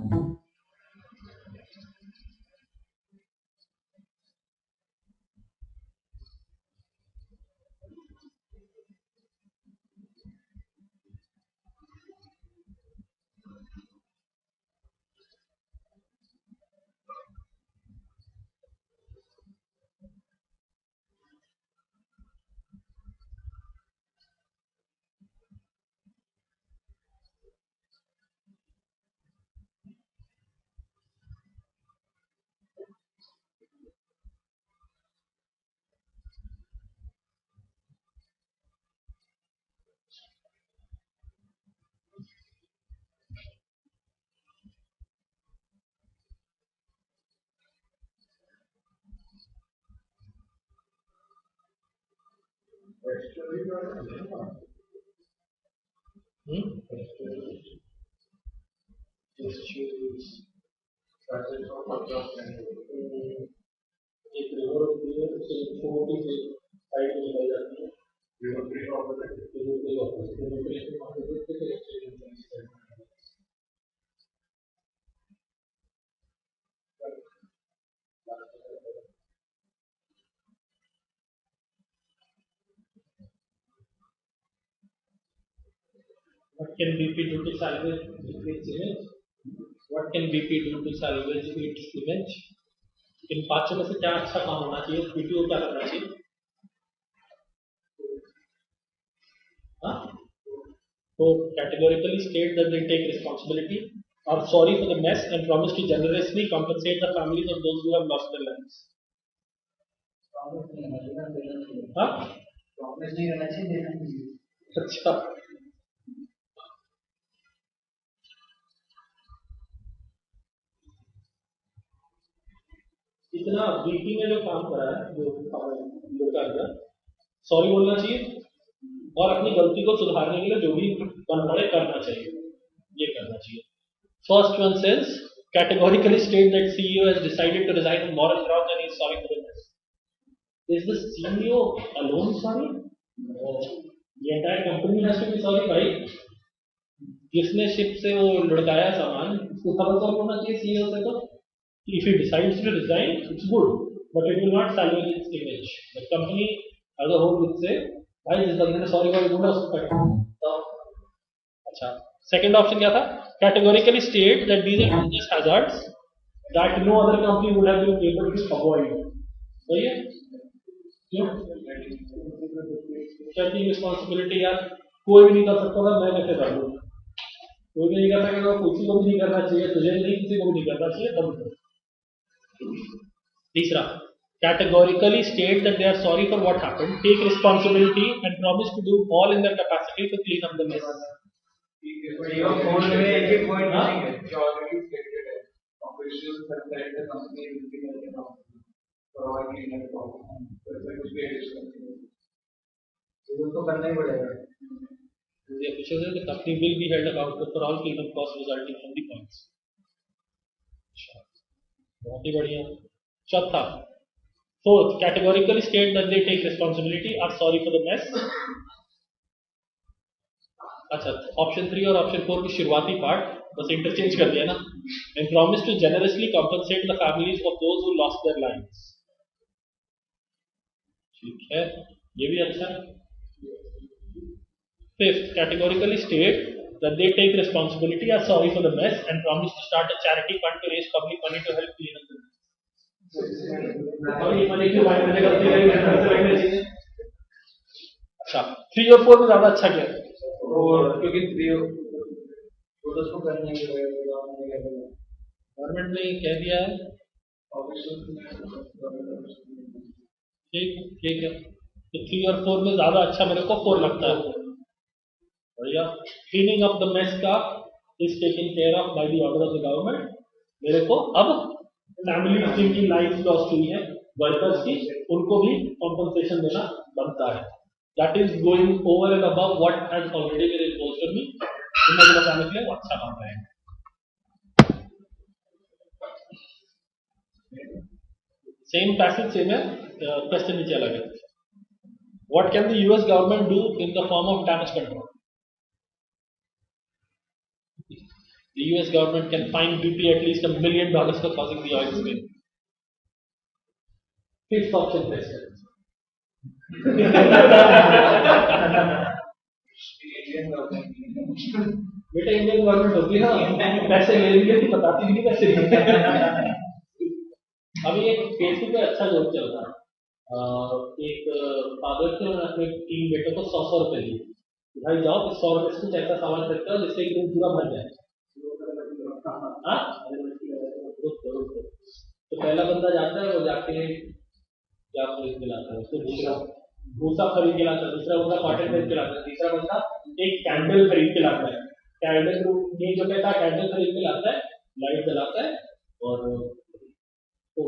एक रिवर होती है उससे छोटी सी साइड में निकल जाती है river free opposite What can BP do to salvage its image? What can BP do to salvage its image? इन पांचों में से क्या अच्छा काम होना चाहिए? BP को क्या करना चाहिए? हाँ? तो categorically state that they take responsibility, are sorry for the mess, and promise to generously compensate the families of those who have lost their lives. हाँ? अच्छा. इतना बीपी में जो काम करा है जो लड़का है सॉरी बोलना चाहिए और अपनी गलती को सुधारने के लिए जो भी बन पड़े करना चाहिए ये करना चाहिए first one sense categorically state that CEO has decided to resign on moral grounds and he is sorry for the mess. Is the CEO alone sorry? No. The entire company has to be sorry भाई जिसने ship से वो लुढ़काया सामान उसको खबर तो होना चाहिए CEO से तो if he decides to resign, it's good, but it will not salvage its image. The company as a whole would say, "Why this bande ne sorry बोला बोला उसको कट." तो अच्छा, second option क्या था? Categorically state that these are business hazards that no other company would have been able to avoid. सही है? क्यों? Taking responsibility यार कोई भी नहीं कर सकता था मैं कैसे कर लूँ? कोई भी नहीं कर सकेगा किसी को भी नहीं करना चाहिए तुझे नहीं किसी को भी नहीं करना चाहिए तब तीसरा categorically state that they are sorry for what happened, take responsibility and promise to do all in their capacity to clean up the mess. तो करना ही पड़ेगा. The official says the company will be held accountable for all cleanup costs resulting from the points. बहुत ही बढ़िया. चौथा fourth categorically state that they take responsibility are sorry for the mess. अच्छा option 3 और option 4 की शुरुआती part बस interchange कर दिया ना and promise to generously compensate the families of those who lost their lives. ठीक है ये भी अच्छा है. Fifth categorically state that they take responsibility, are sorry for the mess and promise to start a charity fund to raise public money to help clean up the mess. अच्छा 3 और 4 में ज्यादा अच्छा क्या है? और क्योंकि 3 तो उसको करने के लिए गवर्नमेंट ने कह दिया है ठीक है तो 3 और 4 में ज्यादा अच्छा मेरे को 4 लगता है. बढ़िया. क्लीनिंग अप द मेस का is taken care of by the order of the government. मेरे को अब फैमिली जिनकी लाइफ लॉस्ट हुई है वर्कर्स की उनको भी कॉम्पनसेशन देना बनता है. That is going over and above what has already been imposed on me. इन्हें बताने के लिए वो अच्छा काम है. सेम पैसेज सेम है क्वेश्चन नीचे अलग है. What can the US government do in the form of damage control? The US government can fine BP at least $1 million for causing the oil spill. Fifth option question. Indian government. बेटा Indian government होती है ना, पैसे ले रही है तो बताती भी नहीं पैसे नहीं। अभी एक फेसबुक पे अच्छा जोक चल रहा है, एक फादर थे उन्होंने अपने 3 बेटों को 100 रुपए दिए, भाई जाओ 100 रुपए से कुछ ऐसा सामान खरीदते हो जिससे एक दिन पूरा भर जाए। हाँ, तो पहला बंदा जाता है, वो जाके क्या खरीद के लाता है, उसको दूसरा भूसा खरीद के लाता है, दूसरा बंदा कॉटन खरीद के लाता है, तीसरा बंदा एक कैंडल खरीद के लाता है। कैंडल ये जो कहता है कैंडल खरीद के लाता है, लाइट जलाता है, और तो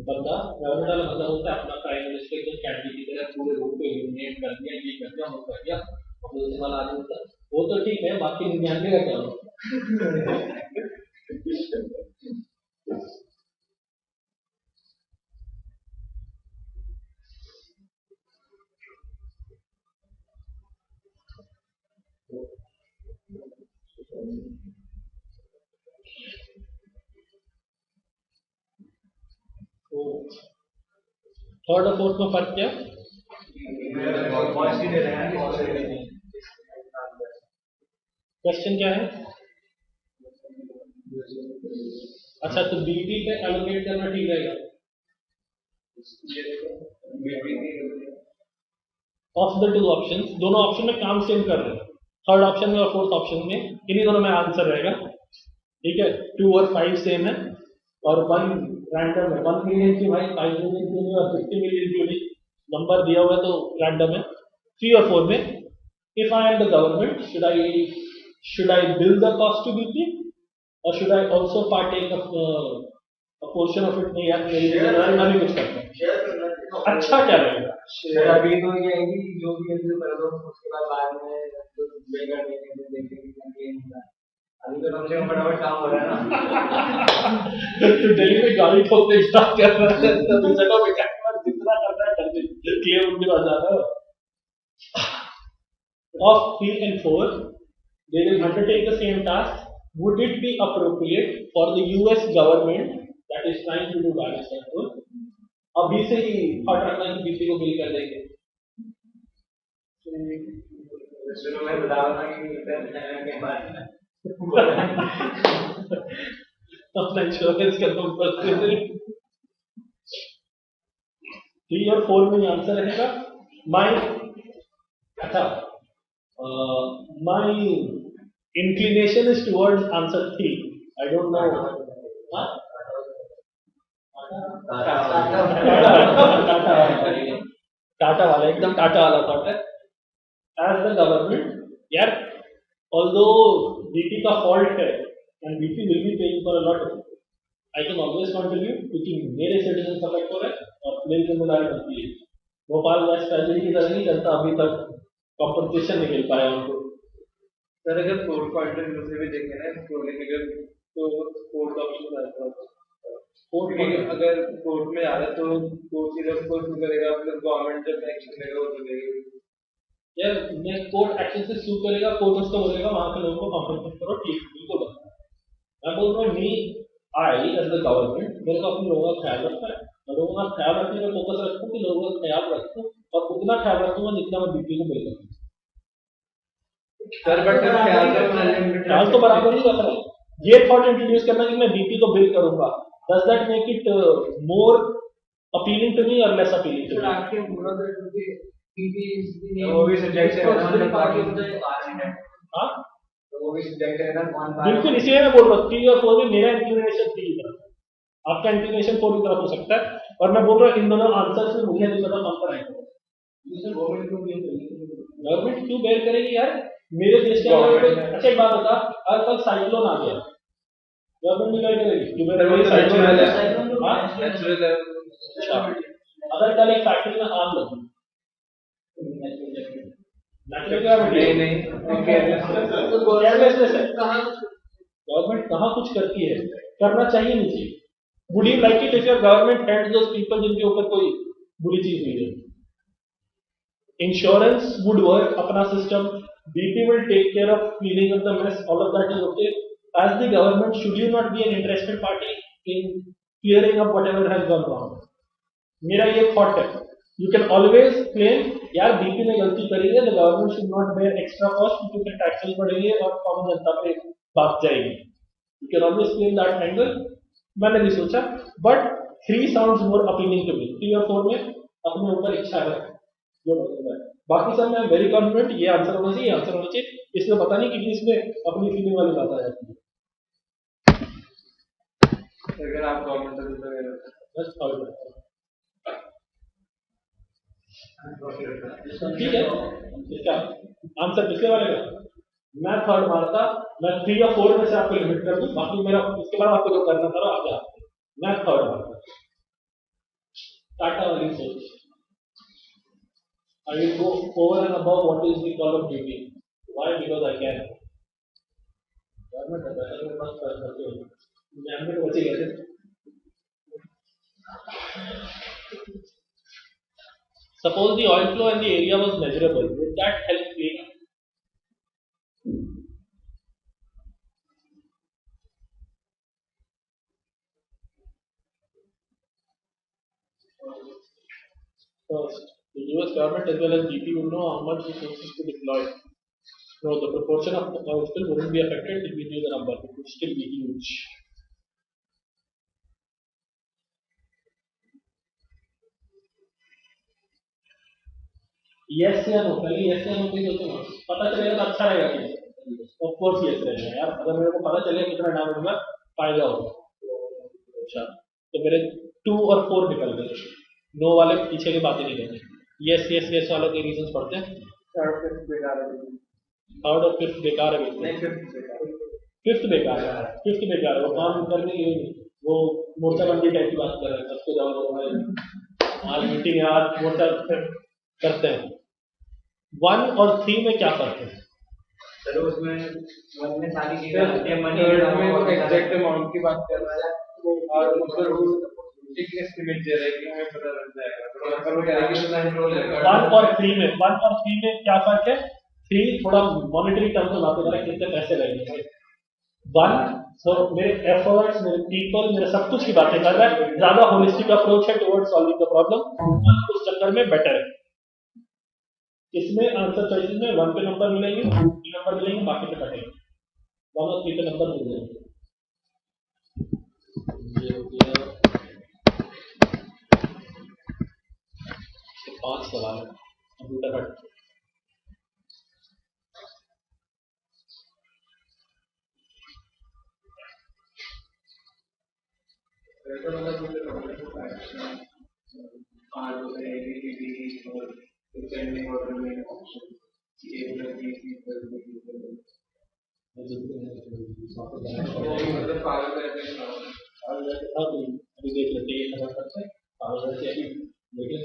बंदा गवर्नमेंट वाला बंदा होता है अपना प्राइम मिनिस्टर के कैंडल की तरह पूरे रूम को इल्यूमिनेट कर दिया, ये कर दिया, वो कर दिया, और दूसरे वाला आदमी होता है वो तो ठीक है, बाकी 99 का क्या होगा। थर्ड और फोर्थ में फर्क क्या? क्वेश्चन क्या है? अच्छा, तो बीटी पे एलोकेट करना ठीक रहेगा? ऑफ द 2 ऑप्शंस, दोनों ऑप्शन में काम सेम कर रहे हैं, थर्ड ऑप्शन में और फोर्थ ऑप्शन में, इन्हीं दोनों में आंसर रहेगा। ठीक है, 2 और 5 सेम है, और 1 रैंडम है। 1 मिलियन की भाई 5 मिलियन की नहीं, और 50 मिलियन की नहीं, नंबर दिया हुआ है तो रैंडम है। 3 और 4 में, if I am the government, should I bill the cost to BP, or should I also partake of a portion of it? नहीं यार, मेरी मैं भी कुछ करता हूँ। अच्छा क्या रहेगा? अभी तो ये है कि जो भी है कर दो, उसके बाद में अभी तो कम से कम फटाफट काम हो रहा है ना। तो दिल्ली में गाड़ी ठोकने स्टार्ट कर रहा है, तो जगह पे जितना करना है कर दे, क्लेम उनके पास जाना है। Of 3 and 4, they will undertake the same task. Would it be appropriate for the US government that is trying to do damage control अभी से ही थॉट रखना कि बीपी को बिल कर देंगे? मैं बता रहा था कि के बाद अपना इंश्योरेंस कर दो बस। 3 और 4 में आंसर रहेगा। My inclination is towards answer 3. I don't know. Tata वाला, एकदम टाटा वाला थॉट है। As the government, यार, although BP का फॉल्ट है and BP will be paying for a lot of it, I can always contribute क्योंकि मेरे सिटीजन सफेक्ट हो रहे हैं और मेरी जिम्मेदारी बनती है। भोपाल गैस ट्रेजेडी की तरह नहीं जनता अभी तक कॉम्पनसेशन नहीं मिल पाया उनको। सर अगर कोर्ट पॉइंट ऑफ व्यू से भी देखें ना, पॉलिटिकल तो कोर्ट ऑप्शन आता है। कोर्ट अगर कोर्ट में आ रहा है तो कोर्ट सिर्फ को शू करेगा, प्लस गवर्नमेंट जब एक्शन लेगा वो तो लेगा। यार मैं कोर्ट एक्शन से शू करेगा, कोर्ट उसको बोलेगा वहां के लोगों को कॉम्पनसेट करो, ठीक बिल्कुल बनता है। मैं बोल रहा हूँ मी आई एज द गवर्नमेंट, मेरे को अपने लोगों का ख्याल रखना है, मैं लोगों का ख्याल रखने में फोकस रखूँ कि लोगों का ख्याल रखूँ, और उतना ख्याल रखूंगा जितना मैं बीपी को बिल करूँ। ख्याल तो बराबर ही रख रहा है। ये थॉट इंट्रोड्यूस करना कि मैं बीपी को बिल करूंगा, does that make it more appealing to me or less appealing to me? वो भी सब्जेक्ट है हाँ, वो भी सब्जेक्ट है ना। बिल्कुल, इसलिए मैं बोल रहा हूँ 3 और 4 में मेरा इंक्लिनेशन 3 की तरफ, आपका इंक्लिनेशन 4 की तरफ हो सकता है, और मैं बोल रहा हूँ इन दोनों आंसर्स में मुझे नहीं पता कौन सा राइट होगा। गवर्नमेंट क्यों बेयर करेगी यार? मेरे देश के अंदर अच्छा एक बात बता, अगर कल साइक्लोन आ गया, गवर्नमेंट बेयर करेगी क्यों? अगर कल एक फैक्ट्री में आग लगी, गवर्नमेंट कहाँ कुछ करती है? करना चाहिए नहीं चाहिए? Would you like it if your government help those people जिनके ऊपर कोई बुरी चीज हुई है? इंश्योरेंस वुड वर्क, अपना system, BP will take care of cleaning up the mess, all of that is okay, as the government, should you not be an interested party in clearing up whatever has gone wrong? मेरा ये thought है. You can always claim यार BP ने गलती करी है, the government should not bear extra cost क्योंकि taxes बढ़ेंगे और कॉमन जनता पे बात जाएगी. You can always claim that angle. मैंने भी सोचा, but 3 sounds more appealing to me. 3 और 4 में अपने ऊपर इच्छा है जो बोलूंगा. बाकी सब में वेरी कॉन्फिडेंट ये आंसर होना चाहिए, आंसर होना चाहिए. इसमें पता नहीं कितनी इसमें अपनी फीलिंग वाली बात आ जाती है. अगर आप गवर्नमेंट सर्विस वगैरह बस और ठीक है. इसका आंसर किसके वाले का? मैं थर्ड मारता, मैं 3 या 4 में से आपको लिमिट कर दूं, बाकी मेरा उसके बाद आपको जो करना था आगे आपको. मैं थर्ड मारता. टाटा वाली सोच. I will go over and above what is the call of duty. Why? Because I can. Government है, पैसा मेरे पास करते हो. मैं तो बचे गए. Suppose the oil flow and the area was measurable. Would that help clean up? First, the US government as well as BP will know how much resources to deploy. No, the proportion of oil spill wouldn't be affected if we knew the number. It would still be huge. Yes या no? पहले yes या no पे सोचो ना. पता चलेगा तो अच्छा रहेगा कि of course yes रहेगा यार. अगर मेरे को पता चलेगा कितना डैमेज होगा, फायदा होगा. अच्छा, तो मेरे 2 और 4 निकल गए. नो वाले पीछे की बातें नहीं करनी. यस यस यस वालों के रीजंस पढ़ते हैं. थर्ड फिफ्थ बेकार है. थर्ड और फिफ्थ बेकार है. नहीं फिफ्थ बेकार है. फिफ्थ बेकार है. फिफ्थ बेकार है. वो काम करने के लिए वो मोर्चाबंदी टाइप की बात कर रहे हैं. सबको जाओ आज मीटिंग है, आज मोर्चा करते हैं. 1 और 3 में क्या फर्क है? सर उसमें वन में सारी चीजें आती है. मनी थर्ड में तो एग्जैक्ट अमाउंट की बात कर रहा है और मतलब एक एस्टिमेट दे रहा है कि हमें पता लग जाएगा. तो अगर वो कह रहा है कि इतना कंट्रोल है. 1 और 3 में क्या फर्क है? 3 थोड़ा मॉनेटरी टर्म में बात कर रहा है, कितने पैसे लगेंगे. 1 सो मेरे एफर्ट्स, मेरे पीपल, मेरे सब कुछ की बातें कर रहा है. ज्यादा होलिस्टिक अप्रोच है टुवर्ड्स सॉल्विंग द प्रॉब्लम. उस चक्कर में बेटर है. इसमें आंसर चॉइसेस में 1 पे नंबर मिलेंगे, 2 पे नंबर मिलेंगे, बाकी पे कटेंगे. 1 और 3 पे नंबर मिल जाएंगे. ये हो गया 5 सवाल है. कंप्यूटर हट. अभी देख लेते हैं खबर करते हैं. देखिए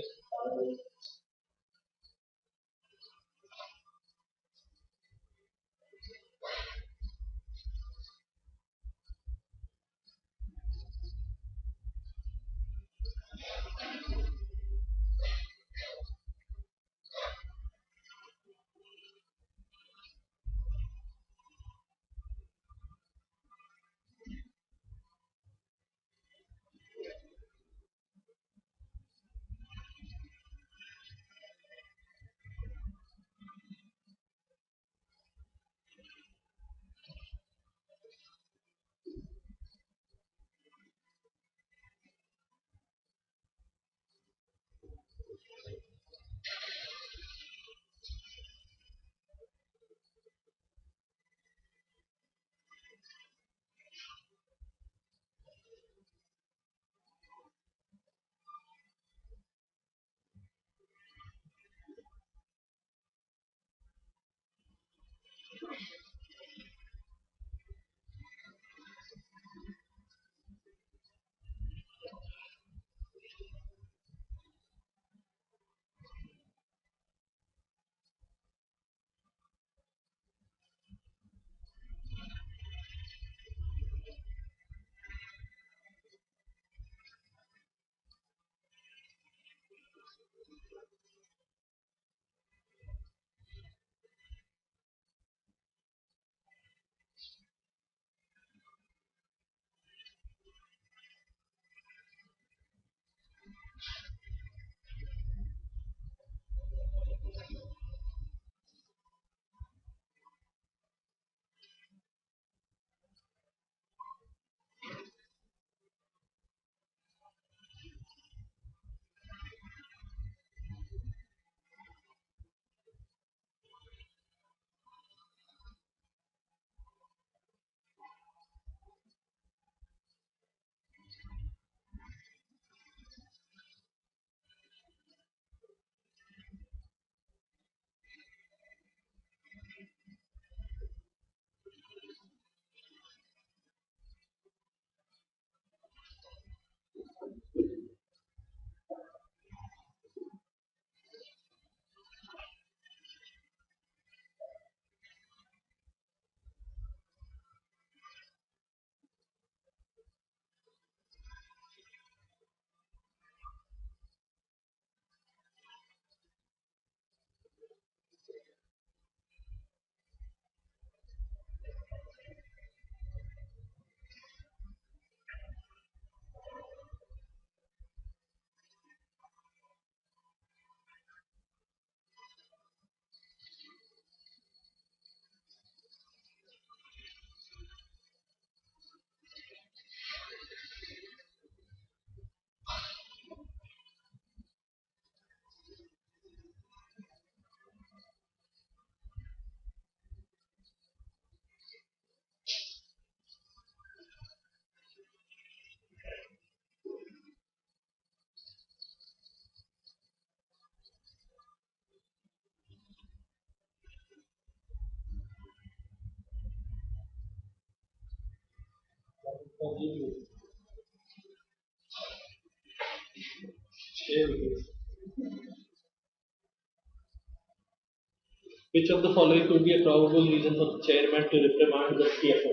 Which of the following could be a probable reason for the chairman to reprimand the CFO?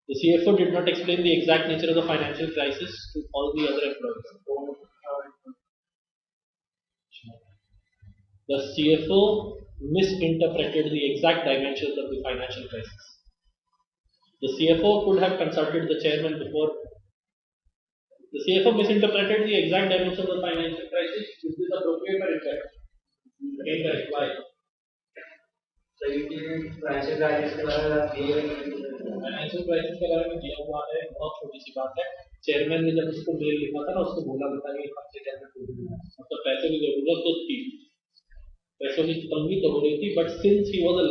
The CFO did not explain the exact nature of the financial crisis to all the other employees. The CFO misinterpreted the exact dimensions of the financial crisis. The CFO could have consulted the chairman before. The CFO misinterpreted the exact dimensions of the financial crisis. Is this appropriate or incorrect? Again, correct. Why? financial crisis के बारे में आप दिए हुए financial crisis के बारे में दिया हुआ है, बहुत छोटी सी बात है. चेयरमैन ने जब उसको मेल लिखा था ना, उसको बोला था कि आपसे चेयरमैन को देना, मतलब पैसे की जरूरत तो थी, पैसों की तंगी तो हो रही थी, but since he was the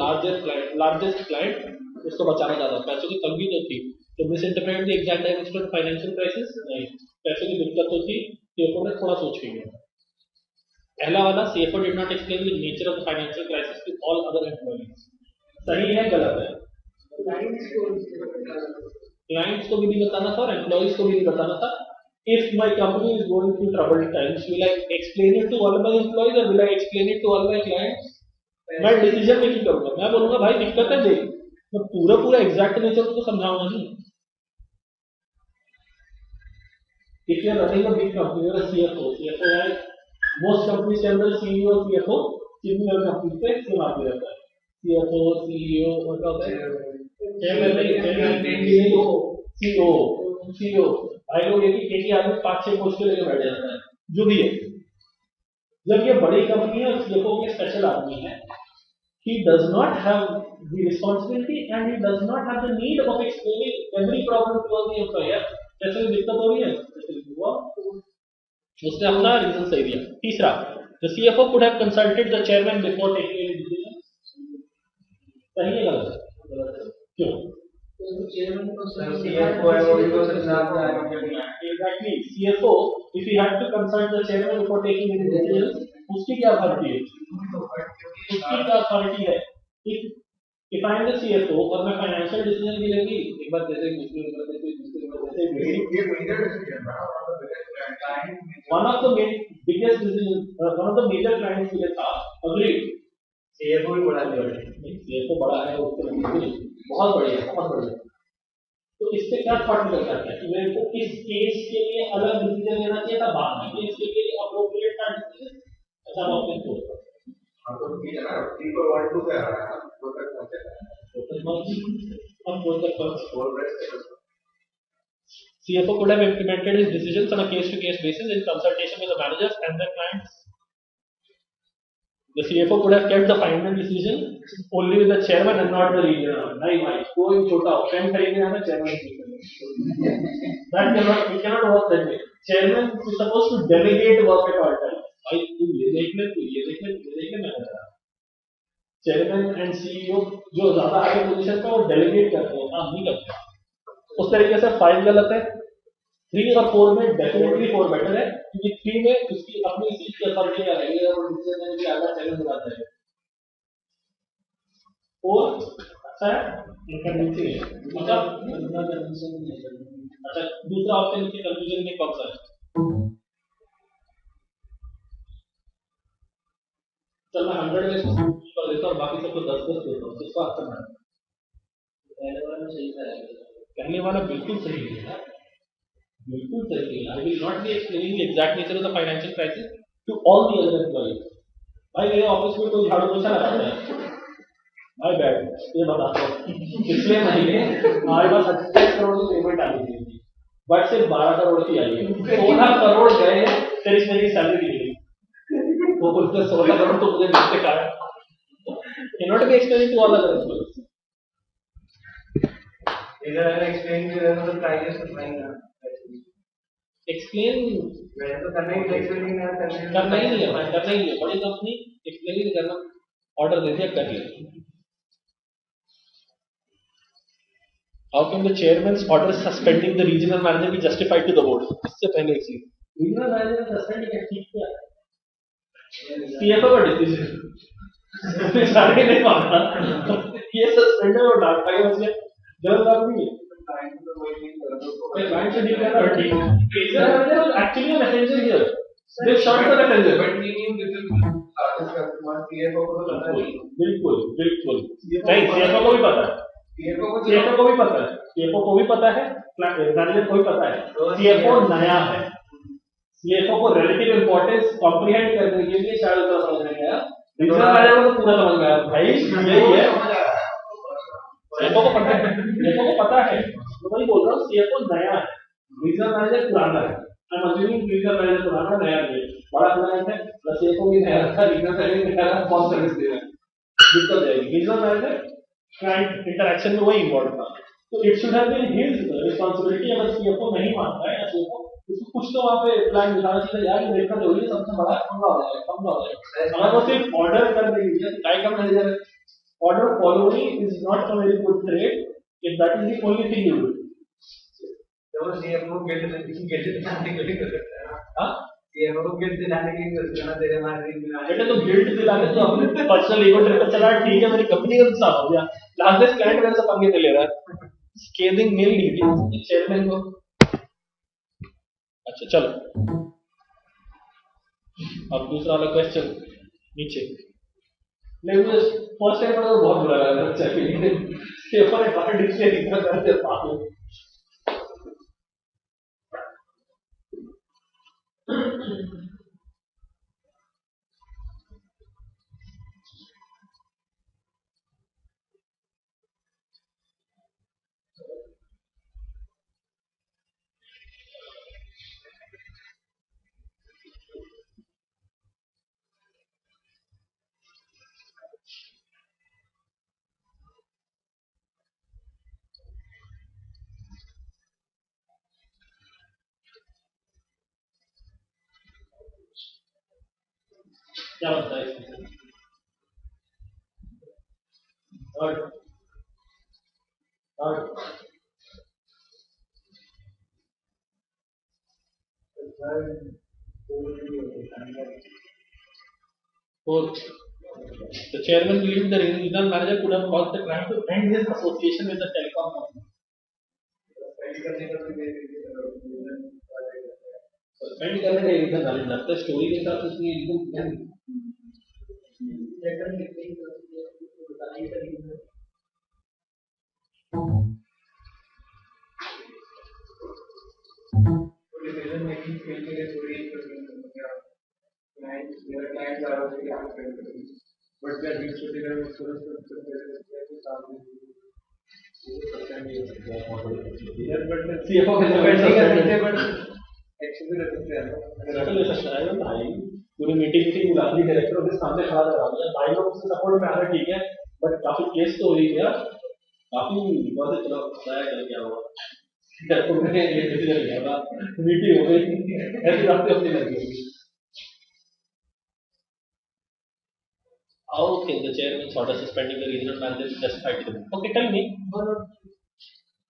largest client, उसको बचाना चाहता, पैसों की तंगी तो थी. तो miss interpret the exact dimension of financial crisis नहीं, पैसों की दिक्कत तो थी, सीएफओ ने थोड़ा सोच के किया. पहला वाला CFO did not explain the nature of the financial crisis to all other employees. सही है गलत है? क्लाइंट्स को भी नहीं बताना था और एम्प्लॉइज को भी नहीं बताना था. If my company is going through troubled times, will I explain it to all my employees or will I explain it to all my clients? मैं डिसीजन मेकिंग करूंगा, मैं बोलूंगा भाई दिक्कत है, देख मैं पूरा एग्जैक्ट नेचर को समझाऊंगा नहीं. If you are running a big company, you are a CFO. CFO है, most companies के अंदर CEO और CFO सीनियर कंपनी पे सेम आगे रहता है. CFO, CEO और क्या होता है? CEO. भाई लोग एक ही आदमी 5-6 पोस्ट लेके बैठ जाता है, जो भी है. जब ये बड़ी कंपनी है और CFO के स्पेशल आदमी है, he does not have the responsibility and he does not have the need of explaining every problem to the employer. जैसे दिक्कत हो रही है, उसने अपना रीजन सही दिया. तीसरा, the CFO could have consulted the chairman before taking any decision. सही है गलत है? क्यों? CFO है वो भी तो संसार का है. Exactly. CFO, if he had to consult the chairman before taking any decisions, उसकी क्या authority है? उसकी क्या authority है? If I am the CFO और मैं financial decision भी लेंगी, एक बार जैसे ये major decision है, one of the biggest decision, one of the major clients के लिए था, agreed. CFO भी बड़ा है. CFO बड़ा है, उसके बहुत बढ़िया, बहुत बढ़िया. तो इससे क्या थॉट निकल जाता है कि मेरे को इस केस के लिए अलग डिसीजन लेना चाहिए था, बाकी केस के लिए अप्रोप्रिएट था डिसीजन. अच्छा बात नहीं तो तो ठीक है ना, 3 पर 1 2 पे आ रहा है, तो तक पहुंचेगा. अब बोल तक पर CFO could have implemented his decisions on a case-to-case basis in consultation with the managers and the clients. The CFO could have kept the final decision only with the chairman and not the regional. नहीं भाई, कोई छोटा option खरीदने आना chairman की करेगा. That cannot, we cannot work that way. Chairman is supposed to delegate work at all times. भाई तू ये देख ले, तू ये देख ले, तू ये देख ले, मैं कर रहा. Chairman and CEO जो ज़्यादा आगे पोजीशन पे वो delegate करते हैं, काम नहीं करते. उस तरीके से 5 गलत है. 3 और 4 में डेफिनेटली 4 बेटर है, क्योंकि 3 में उसकी अपनी सीट की अथॉरिटी आ रही है और डिसीजन में भी आधा चैलेंज बनाता है. 4 अच्छा है, इनकन्वीनियंस है. अच्छा दूसरा ऑप्शन इसके कंक्लूजन में कौन सा है? चल मैं 100 में कर देता हूँ, बाकी सबको 10 देता हूँ. इसका आंसर है पहले वाला बिल्कुल सही है, बिल्कुल सही है. I will not be explaining the exact nature of the financial crisis to all the other employees. भाई मेरे ऑफिस में कोई झाड़ू पोछा लगाता है, भाई बैठ ये बताता हूँ पिछले महीने हमारे पास 27 करोड़ की पेमेंट आ गई थी, बट सिर्फ 12 करोड़ की आई है. 16 करोड़ गए, फिर इसमें की सैलरी दी गई, वो बोलते 16 करोड़ तो मुझे मिलते कहा है. Cannot be explaining to all other employees. इधर एक्सप्लेन कर रहे हो तो प्राइजेस तो पाएंगे. एक्सप्लेन मैंने तो करना ही एक्सप्लेन करना ही नहीं है भाई, करना ही नहीं है. बड़ी कंपनी एक्सप्लेन ही नहीं करना, ऑर्डर दे दिया कर लिया. How can the chairman's order suspending the regional manager be justified to the board? इससे पहले एक चीज, regional manager सस्पेंड क्या ठीक किया, CFO का डिसीजन सारे नहीं माना, ये सस्पेंड है और डांट पाएगा उसने. जरूरत नहीं है client से डील करना ठीक है regional manager actually a messenger here they shot the messenger But we need little customer CFO को तो पता नहीं बिल्कुल बिल्कुल नहीं CFO को भी पता है CFO CFO को भी पता है CFO को भी पता है मैनेजर को भी पता है CFO नया है CFO को रिलेटिव इंपॉर्टेंस कॉम्प्रिहेंड करने के लिए शायद उतना समझ नहीं आया रीजनल मैनेजर को तो पूरा समझ में आया भाई यही है CFO को पता है CFO को पता है तो वही बोल रहा हूँ CFO नया है रीजनल मैनेजर पुराना है I am assuming regional manager पुराना नया नहीं है बड़ा क्लाइंट है CFO भी नया था रीजनल मैनेजर नया था बहुत सर्विस दे रहा है दिक्कत जाएगी रीजनल मैनेजर क्लाइंट इंटरेक्शन में वही इन्वॉल्व था तो it should have been his responsibility अगर CFO नहीं मानता है या CFO उसको कुछ तो वहाँ पे प्लान दिखाना चाहिए यार ये देखना जरूरी है सबसे बड़ा पंगा हो जाएगा अगर वो सिर्फ ऑर्डर कर देंगे तो काय का manager order following is not a very good trade if that is the only thing you do तो CFO गिल्ट दिलाने के लिए कर सकता है हां CFO को गिल्ट दिलाने के लिए कर सकता है तेरे मार्केटिंग में बेटा तो गिल्ट दिलाने तो अपने पर्सनल ईगो ट्रिप पर चला ठीक है मेरी कंपनी का नुकसान हो गया लास्ट दिस क्लाइंट मेरे से पंगे ले रहा है स्केलिंग मेल ली थी चेयरमैन को अच्छा चलो अब दूसरा वाला क्वेश्चन नीचे नहीं मुझे फर्स्ट टाइम पढ़ा तो बहुत बुरा लगा बच्चा के लिए पेपर है बाहर डिस्प्ले दिखा करते पागल क्या बनता है इसमें third fourth the chairman believes the regional manager could have caused the client to end his association with the telecom company suspend करने का रीजन डालना लगता है स्टोरी के साथ उसमें रीजन क्या है लेटर लिखते ही बताइए तरीके decision making skill के लिए थोड़ी clients मेरा clients आ रहा है कि आप कर सकते हैं but that needs to be done with sort of CFO के समय नहीं कर सकते but एक्शन भी ले सकते हैं सेटल ले सकता है भाई पूरी मीटिंग की बुला ली डायरेक्टर ऑफिस सामने खड़ा करा दिया भाई लोग उससे सपोर्ट में आ रहे ठीक है बट काफी केस तो हो रही है काफी बहुत चलो बताया कल क्या हुआ डायरेक्टर ने ये डिसीजन लिया था मीटिंग हो गई ऐसी बातें अपनी लगी Okay, the chairman's order suspending the regional manager to justify to them. Okay, tell me.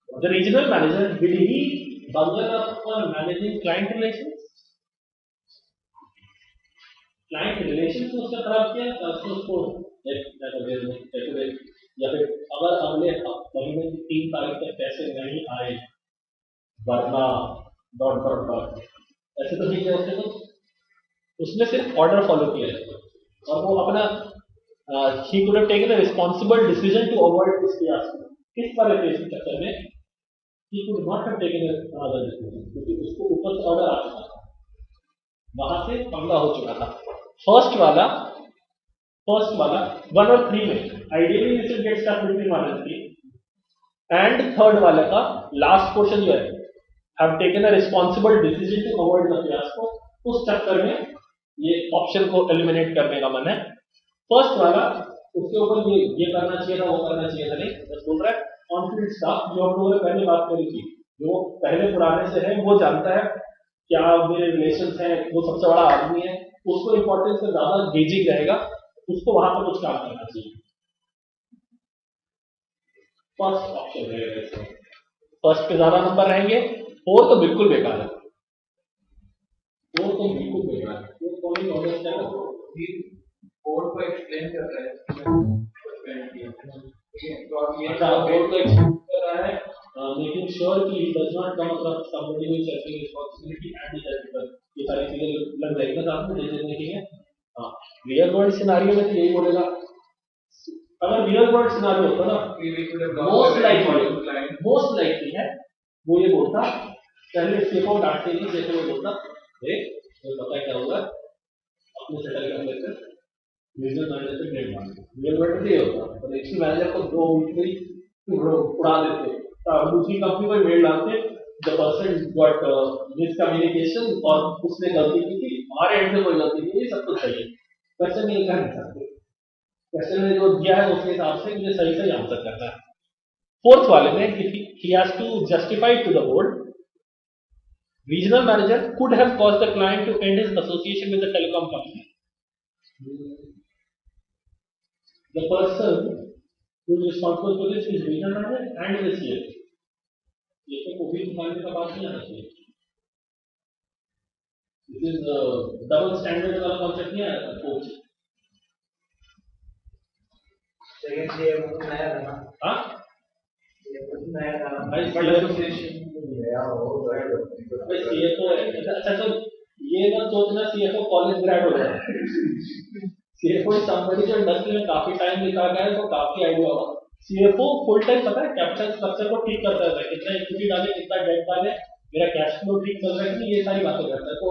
The regional manager, will he bungle up for managing client relations? Client relations को उसका खराब किया उसको या फिर अगर अगले महीने की 3 तारीख तक पैसे नहीं आए वरना डॉट ऐसे तो ठीक है उसने सिर्फ ऑर्डर फॉलो किया है और वो अपना he could have taken a responsible decision to avoid this fiasco. किस तरह के चक्कर में he could not have taken another decision क्योंकि उसको ऊपर से ऑर्डर आ चुका था वहां से पंगा हो चुका था फर्स्ट वाला 1 और 3 में ideally you should get stuck between 1 and 3 and third वाले का लास्ट पोर्शन जो है have taken a responsible decision to avoid the fiasco उस चक्कर में ये ऑप्शन को एलिमिनेट करने का मन है फर्स्ट वाला उसके ऊपर ये करना चाहिए था वो करना चाहिए था नहीं बस बोल रहा है कॉन्फिडेंट स्टाफ जो हम लोगों ने पहले बात करी थी जो पहले पुराने से है वो जानता है क्या मेरे रिलेशंस हैं वो सबसे बड़ा आदमी है उसको इंपॉर्टेंस से ज्यादा गेजिंग रहेगा उसको वहां पर कुछ काम करना चाहिए फर्स्ट ऑप्शन रहेगा फर्स्ट पे ज्यादा नंबर रहेंगे 4 तो बिल्कुल बेकार है 4 तो बिल्कुल बेकार है वो कौन ऑर्डर है बोर्ड को एक्सप्लेन कर रहा है अच्छा बोर्ड को एक्सप्लेन कर रहा है sure कि he does not come across somebody who is taking responsibility and is ethical. ये सारी चीजें लग जाएगी ना साथ में डिसीजन मेकिंग है. हाँ, रियल वर्ल्ड सिनेरियो में तो यही बोलेगा. अगर रियल वर्ल्ड सिनेरियो होता ना, मोस्ट लाइकली है वो ये बोलता, पहले सीएफओ डांटते ही सीएफओ बोलता, देख तो पता है क्या होगा, अपने सेटल कर लेते हैं, रीजनल मैनेजर पे ग्रेड मारते. रियल वर्ल्ड में ये होता, तो एक्चुअली मैनेजर को 2 वीक में उड़ा देते, और दूसरी कंपनी को मेल डालते, द पर्सन गॉट मिसकम्युनिकेशन और उसने गलती की थी, हमारे एंड से कोई गलती नहीं, ये सब कुछ सही है. क्वेश्चन ये कर नहीं सकते, क्वेश्चन में जो दिया है उसके हिसाब से मुझे सही सही आंसर करना है. फोर्थ वाले में he has to justify to the board, regional manager could have caused the client to end his association with the telecom company. The person who is responsible for this is regional manager and the CFO. ये तो कोई दिखाने का बात नहीं आना चाहिए. This is double standard वाला कॉन्सेप्ट नहीं आया कोच. सेकंड ये नया था ना. हाँ, ये नया था. भाई CFO है. अच्छा तो ये मत सोचना CFO कॉलेज ग्रेड हो जाए. CFO somebody जो इंडस्ट्री में काफी टाइम निकाल गया है, तो काफी आइडिया होगा. CFO फुल टाइम पता है कैपिटल स्ट्रक्चर को ठीक करता है, कितना इक्विटी डाले, कितना डेट डाले, मेरा कैश फ्लो ठीक चल रहा है कि नहीं, ये सारी बातें करता है. तो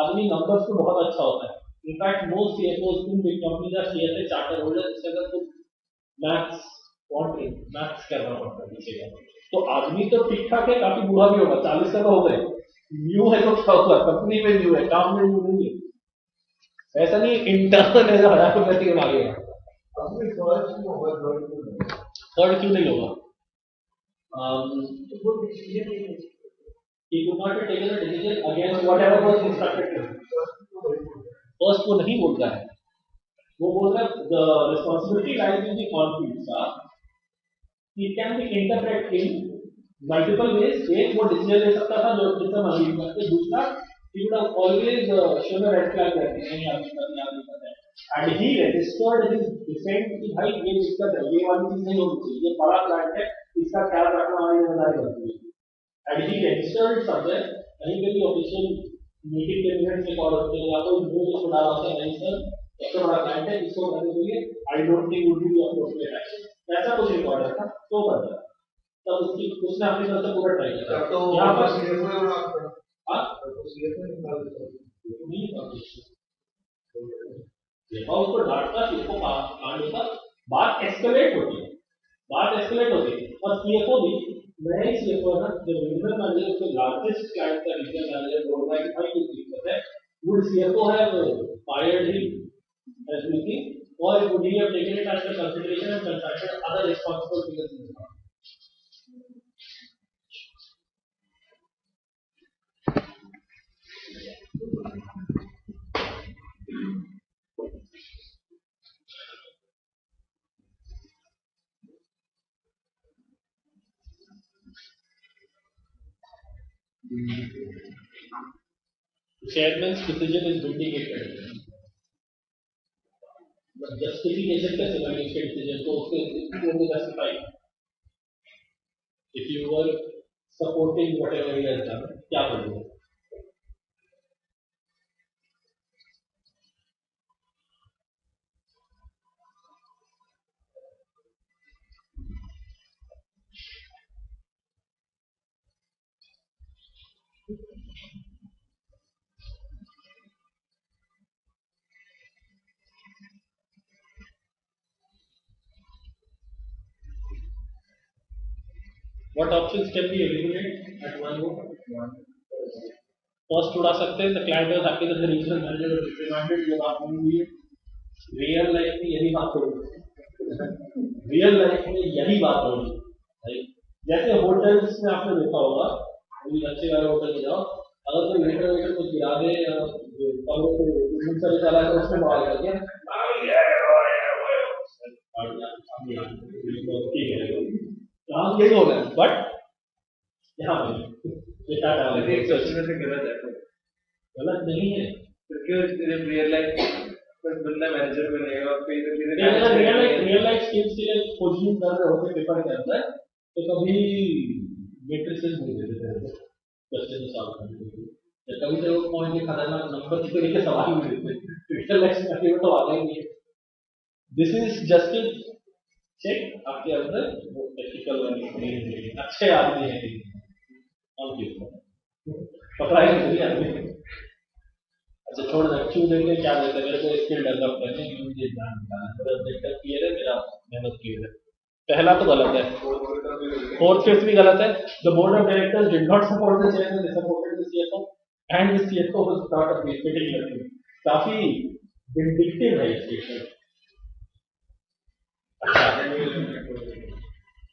आदमी नंबर्स को बहुत अच्छा होता है. In fact most CFOs in big companies are CFA charter holder. इससे अगर तुम मैथ्स करना पड़ता है पीछे का, तो आदमी तो ठीक ठाक है, काफी बूढ़ा भी होगा, 40 का तो हो गए. न्यू है तो क्या हुआ, कंपनी में न्यू है, काम में न्यू नहीं है. ऐसा नहीं इंटर्न है जो 1000 रुपए के मांगेगा. थर्ड क्यों नहीं होगा? He could not have taken a decision against whatever was instructed to him. First वो नहीं बोल रहा है, वो बोल रहा है the responsibility lies in the conflict staff. It can be interpreted in multiple ways. एक वो decision ले सकता था जो जिससे हम अग्री करते. दूसरा, he would have always shown a red flag that नहीं आदमी करना है. And he registered his defense कि भाई ये दिक्कत है, ये वाली चीज नहीं होनी चाहिए, ये बड़ा प्लांट है, इसका ख्याल रखना हमारी जिम्मेदारी बनती है. And he registered somewhere, कहीं पे भी ऑफिशियल मीटिंग के मिनट रिकॉर्ड होते हैं, या तो न्यूज़ में डाला होता है, नहीं सर सबसे बड़ा क्लाइंट है, इसको करने के लिए I don't think would be appropriate action, ऐसा कुछ रिकॉर्ड रखा तो बता. तब उसने अपनी तरफ से पूरा ट्राई किया. तो यहाँ पर हाँ उसको डांटता, सीएफओ कांड का बात एस्केलेट होती है, और सीएफओ भी नए सीएफओ ना, जो रीजनल मैनेजर उसके लार्जेस्ट क्लाइंट का रीजनल मैनेजर बोल रहा है कि भाई कुछ दिक्कत है, would CFO have fired him as meeting और would he have taken it under consideration and consulted other responsible figures in the firm. Chairman's decision is vindicated. But justification कैसे बनी उसके decision को, उसके justify. If you were supporting whatever he has done, क्या करोगे? What options can be eliminated at one go? First उड़ा सकते हैं, the client was happy that the regional manager was reprimanded, ये बात नहीं हुई है. Real life में यही बात होगी. Real life में यही बात होगी. जैसे होटल्स में आपने देखा होगा, अभी अच्छे वाले होटल में जाओ, अगर कोई वेटर कुछ गिरा दे या कमरों पे रूम सर्विस वाला है तो उसमें बवाल कर दिया, काम यही होगा. बट यहाँ पे गलत नहीं है, क्योंकि रियल लाइफ बंदा मैनेजर बनेगा, रियल लाइफ स्किल्स के लिए कोचिंग कर रहे होते पेपर के अंदर, तो कभी मेट्रिसेस नहीं देते थे क्वेश्चन सॉल्व करने के लिए। कभी तो वो पॉइंट के खतरनाक नंबर की तरीके सवाल भी देते हैं, क्रिटिकल एक्शन में तो आता ही नहीं है। This is just to check आपके अंदर वो एथिकल वाली अच्छे आदमी है पकड़ाई नहीं आदमी। अच्छा छोड़ दे, क्यों देंगे क्या देते, मेरे को स्किल डेवलप करने की मुझे ध्यान निकालना, मेरा ऑब्जेक्टिव क्लियर है, मेरा मेहनत क्लियर है। पहला तो गलत है, फोर्थ फिफ्थ भी गलत है। The board of directors did not support the chairman, they supported the CFO and the CFO was not a fitting. काफी विंडिक्टिव है स्टेटमेंट। अच्छा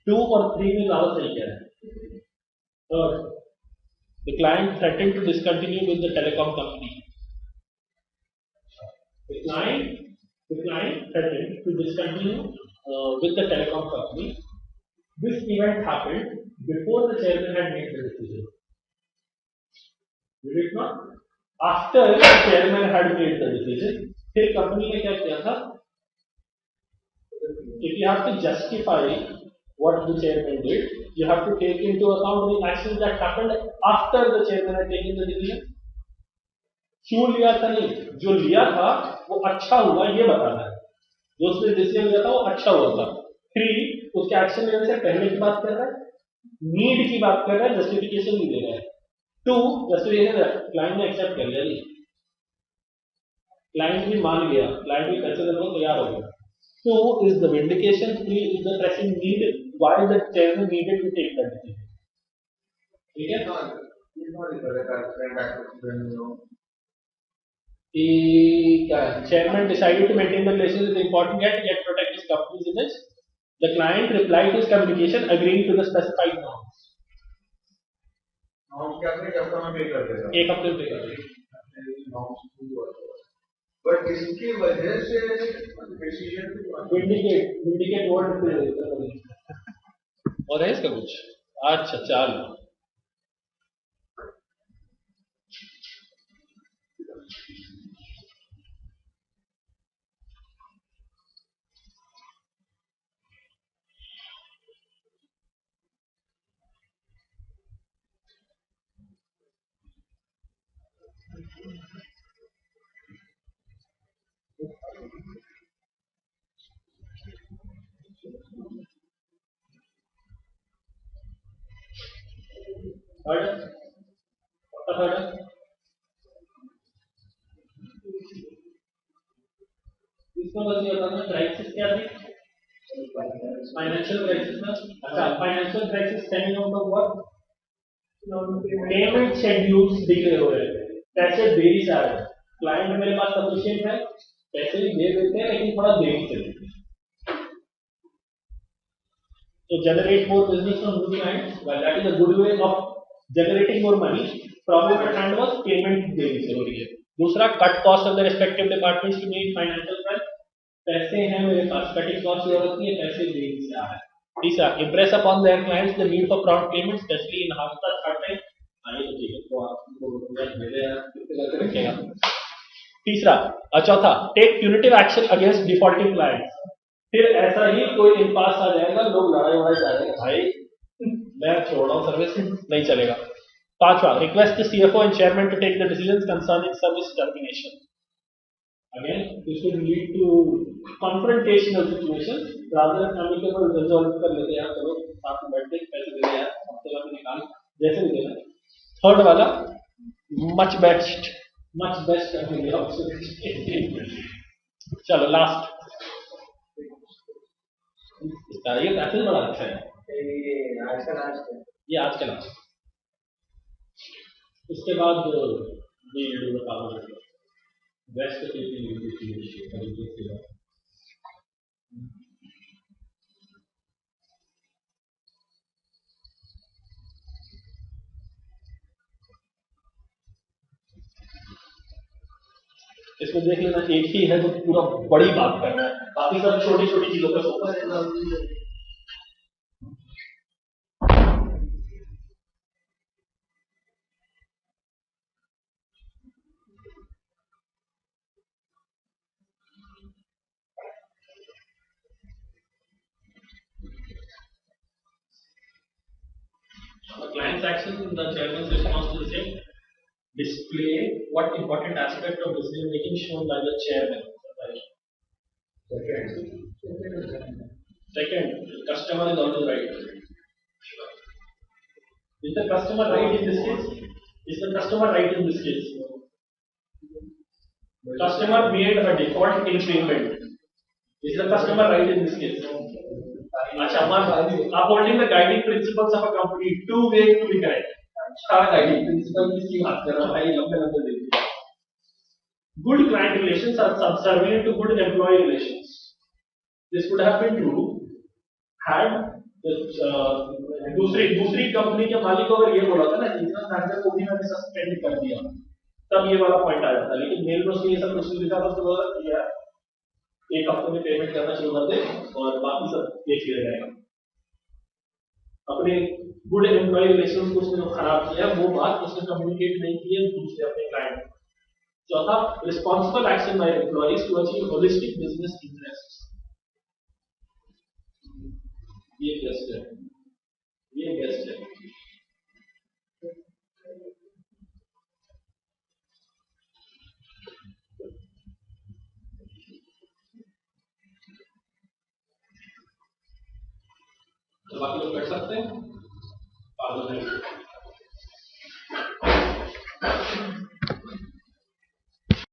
2 और 3 में ज्यादा सही क्या है। Third, the client threatened to discontinue with the telecom company. The client threatened to discontinue with the telecom company. This event happened before the chairman had made the decision. Did it not? After the chairman had made the decision, फिर company ने क्या किया था? If you have to justify what the chairman did, you have to take into account the actions that happened after the chairman had taken the decision. क्यों लिया था? नहीं, जो लिया था वो अच्छा हुआ ये बताना है, जो उसने डिसीजन लिया था वो अच्छा हुआ था। 3 उसके एक्शन लेने से पहले की बात कर रहा है, नीड की बात कर रहा है, जस्टिफिकेशन नहीं दे रहा है। 2 जस्टिफिकेशन क्लाइंट ने एक्सेप्ट कर लिया, नहीं क्लाइंट भी मान गया, क्लाइंट भी पैसे देने को तैयार हो गया। 2 is the vindication, 3 is the pressing need why the chairman needed to take that decision. ठीक है? Chairman decided to maintain the relations with the important guest yet protect his company's image. The client replied to his communication agreeing to the specified norms. Norms क्या अपने customer पे कर देगा, एक हफ्ते में पे कर देगा। बट इसकी वजह से डिसीजन विंडिकेट वर्ड और है इसका कुछ। अच्छा चल इसको बस ये बताना क्राइसिस क्या थी, फाइनेंशियल क्राइसिस था। अच्छा financial crisis stemming out of what, payment schedules delay हो रहे हैं, पैसे देरी से आ रहे हैं, क्लाइंट मेरे पास सफिशिएंट है, पैसे भी दे देते हैं लेकिन थोड़ा देरी से देते हैं। तो generate more business from new clients, well that is a good way of generating more money. Problem at hand was payment देरी से हो रही है। दूसरा cut cost of the respective departments to meet financial crunch, पैसे हैं मेरे पास, cutting cost ये होती है, पैसे देरी से आ रहे हैं। तीसरा impress upon their clients the need for prompt payment, especially in hafta third time आगे तो ठीक है तो आपको मेरे कितने करके रखेगा। तीसरा चौथा take punitive action against defaulting clients, फिर ऐसा ही कोई इम्पास आ जाएगा, लोग लड़ाई वड़ाई जाएंगे, भाई मैं छोड़ रहा हूँ सर्विस, नहीं चलेगा। पांचवा request the CFO and chairman to take the decisions concerning service termination, again this will lead to confrontational situations rather than amicable, resolve कर लेते हैं, चलो साथ में बैठ के पैसे दे रहे हैं, हफ्ते का निकाल जैसे भी देना। थर्ड वाला मच बेस्ट चलो लास्ट, ये पैसेज बड़ा अच्छा है, ये आज का लास्ट। उसके बाद वेस्ट इसमें देख लेना, एक ही है जो पूरा बड़ी बात कर रहा है, बाकी सब छोटी छोटी चीजों पर फोकस है। client's actions and the chairman's response to the same. Display what important aspect of decision making shown by the chairman. Second, customer is always right. Is the customer right in this case? Is the customer right in this case? Customer made a default in payment. Is the customer right in this case? Upholding the guiding principles of a company, two ways to be correct. Guiding principle किसकी बात कर रहा है? लंबे देखिए. Good client relations are subservient to good employee relations. This would have been true had दूसरी company के मालिक को अगर ये बोला था ना इतना मैनेजर को भी मैंने सस्पेंड कर दिया, तब ये वाला पॉइंट आ जाता. लेकिन मेल में उसने ये सब कुछ लिखा था, तो बोला कि यार एक हफ्ते में पेमेंट करना शुरू कर दे और बाकी सब देख लिया जाएगा. अपने गुड एम्प्लॉय रिलेशंस को उसने जो खराब किया वो बात उसने कम्युनिकेट नहीं की है दूसरे अपने क्लाइंट. चौथा, responsible action by employees to achieve holistic business interest. ये बेस्ट है. तो बाकी लोग कर सकते हैं.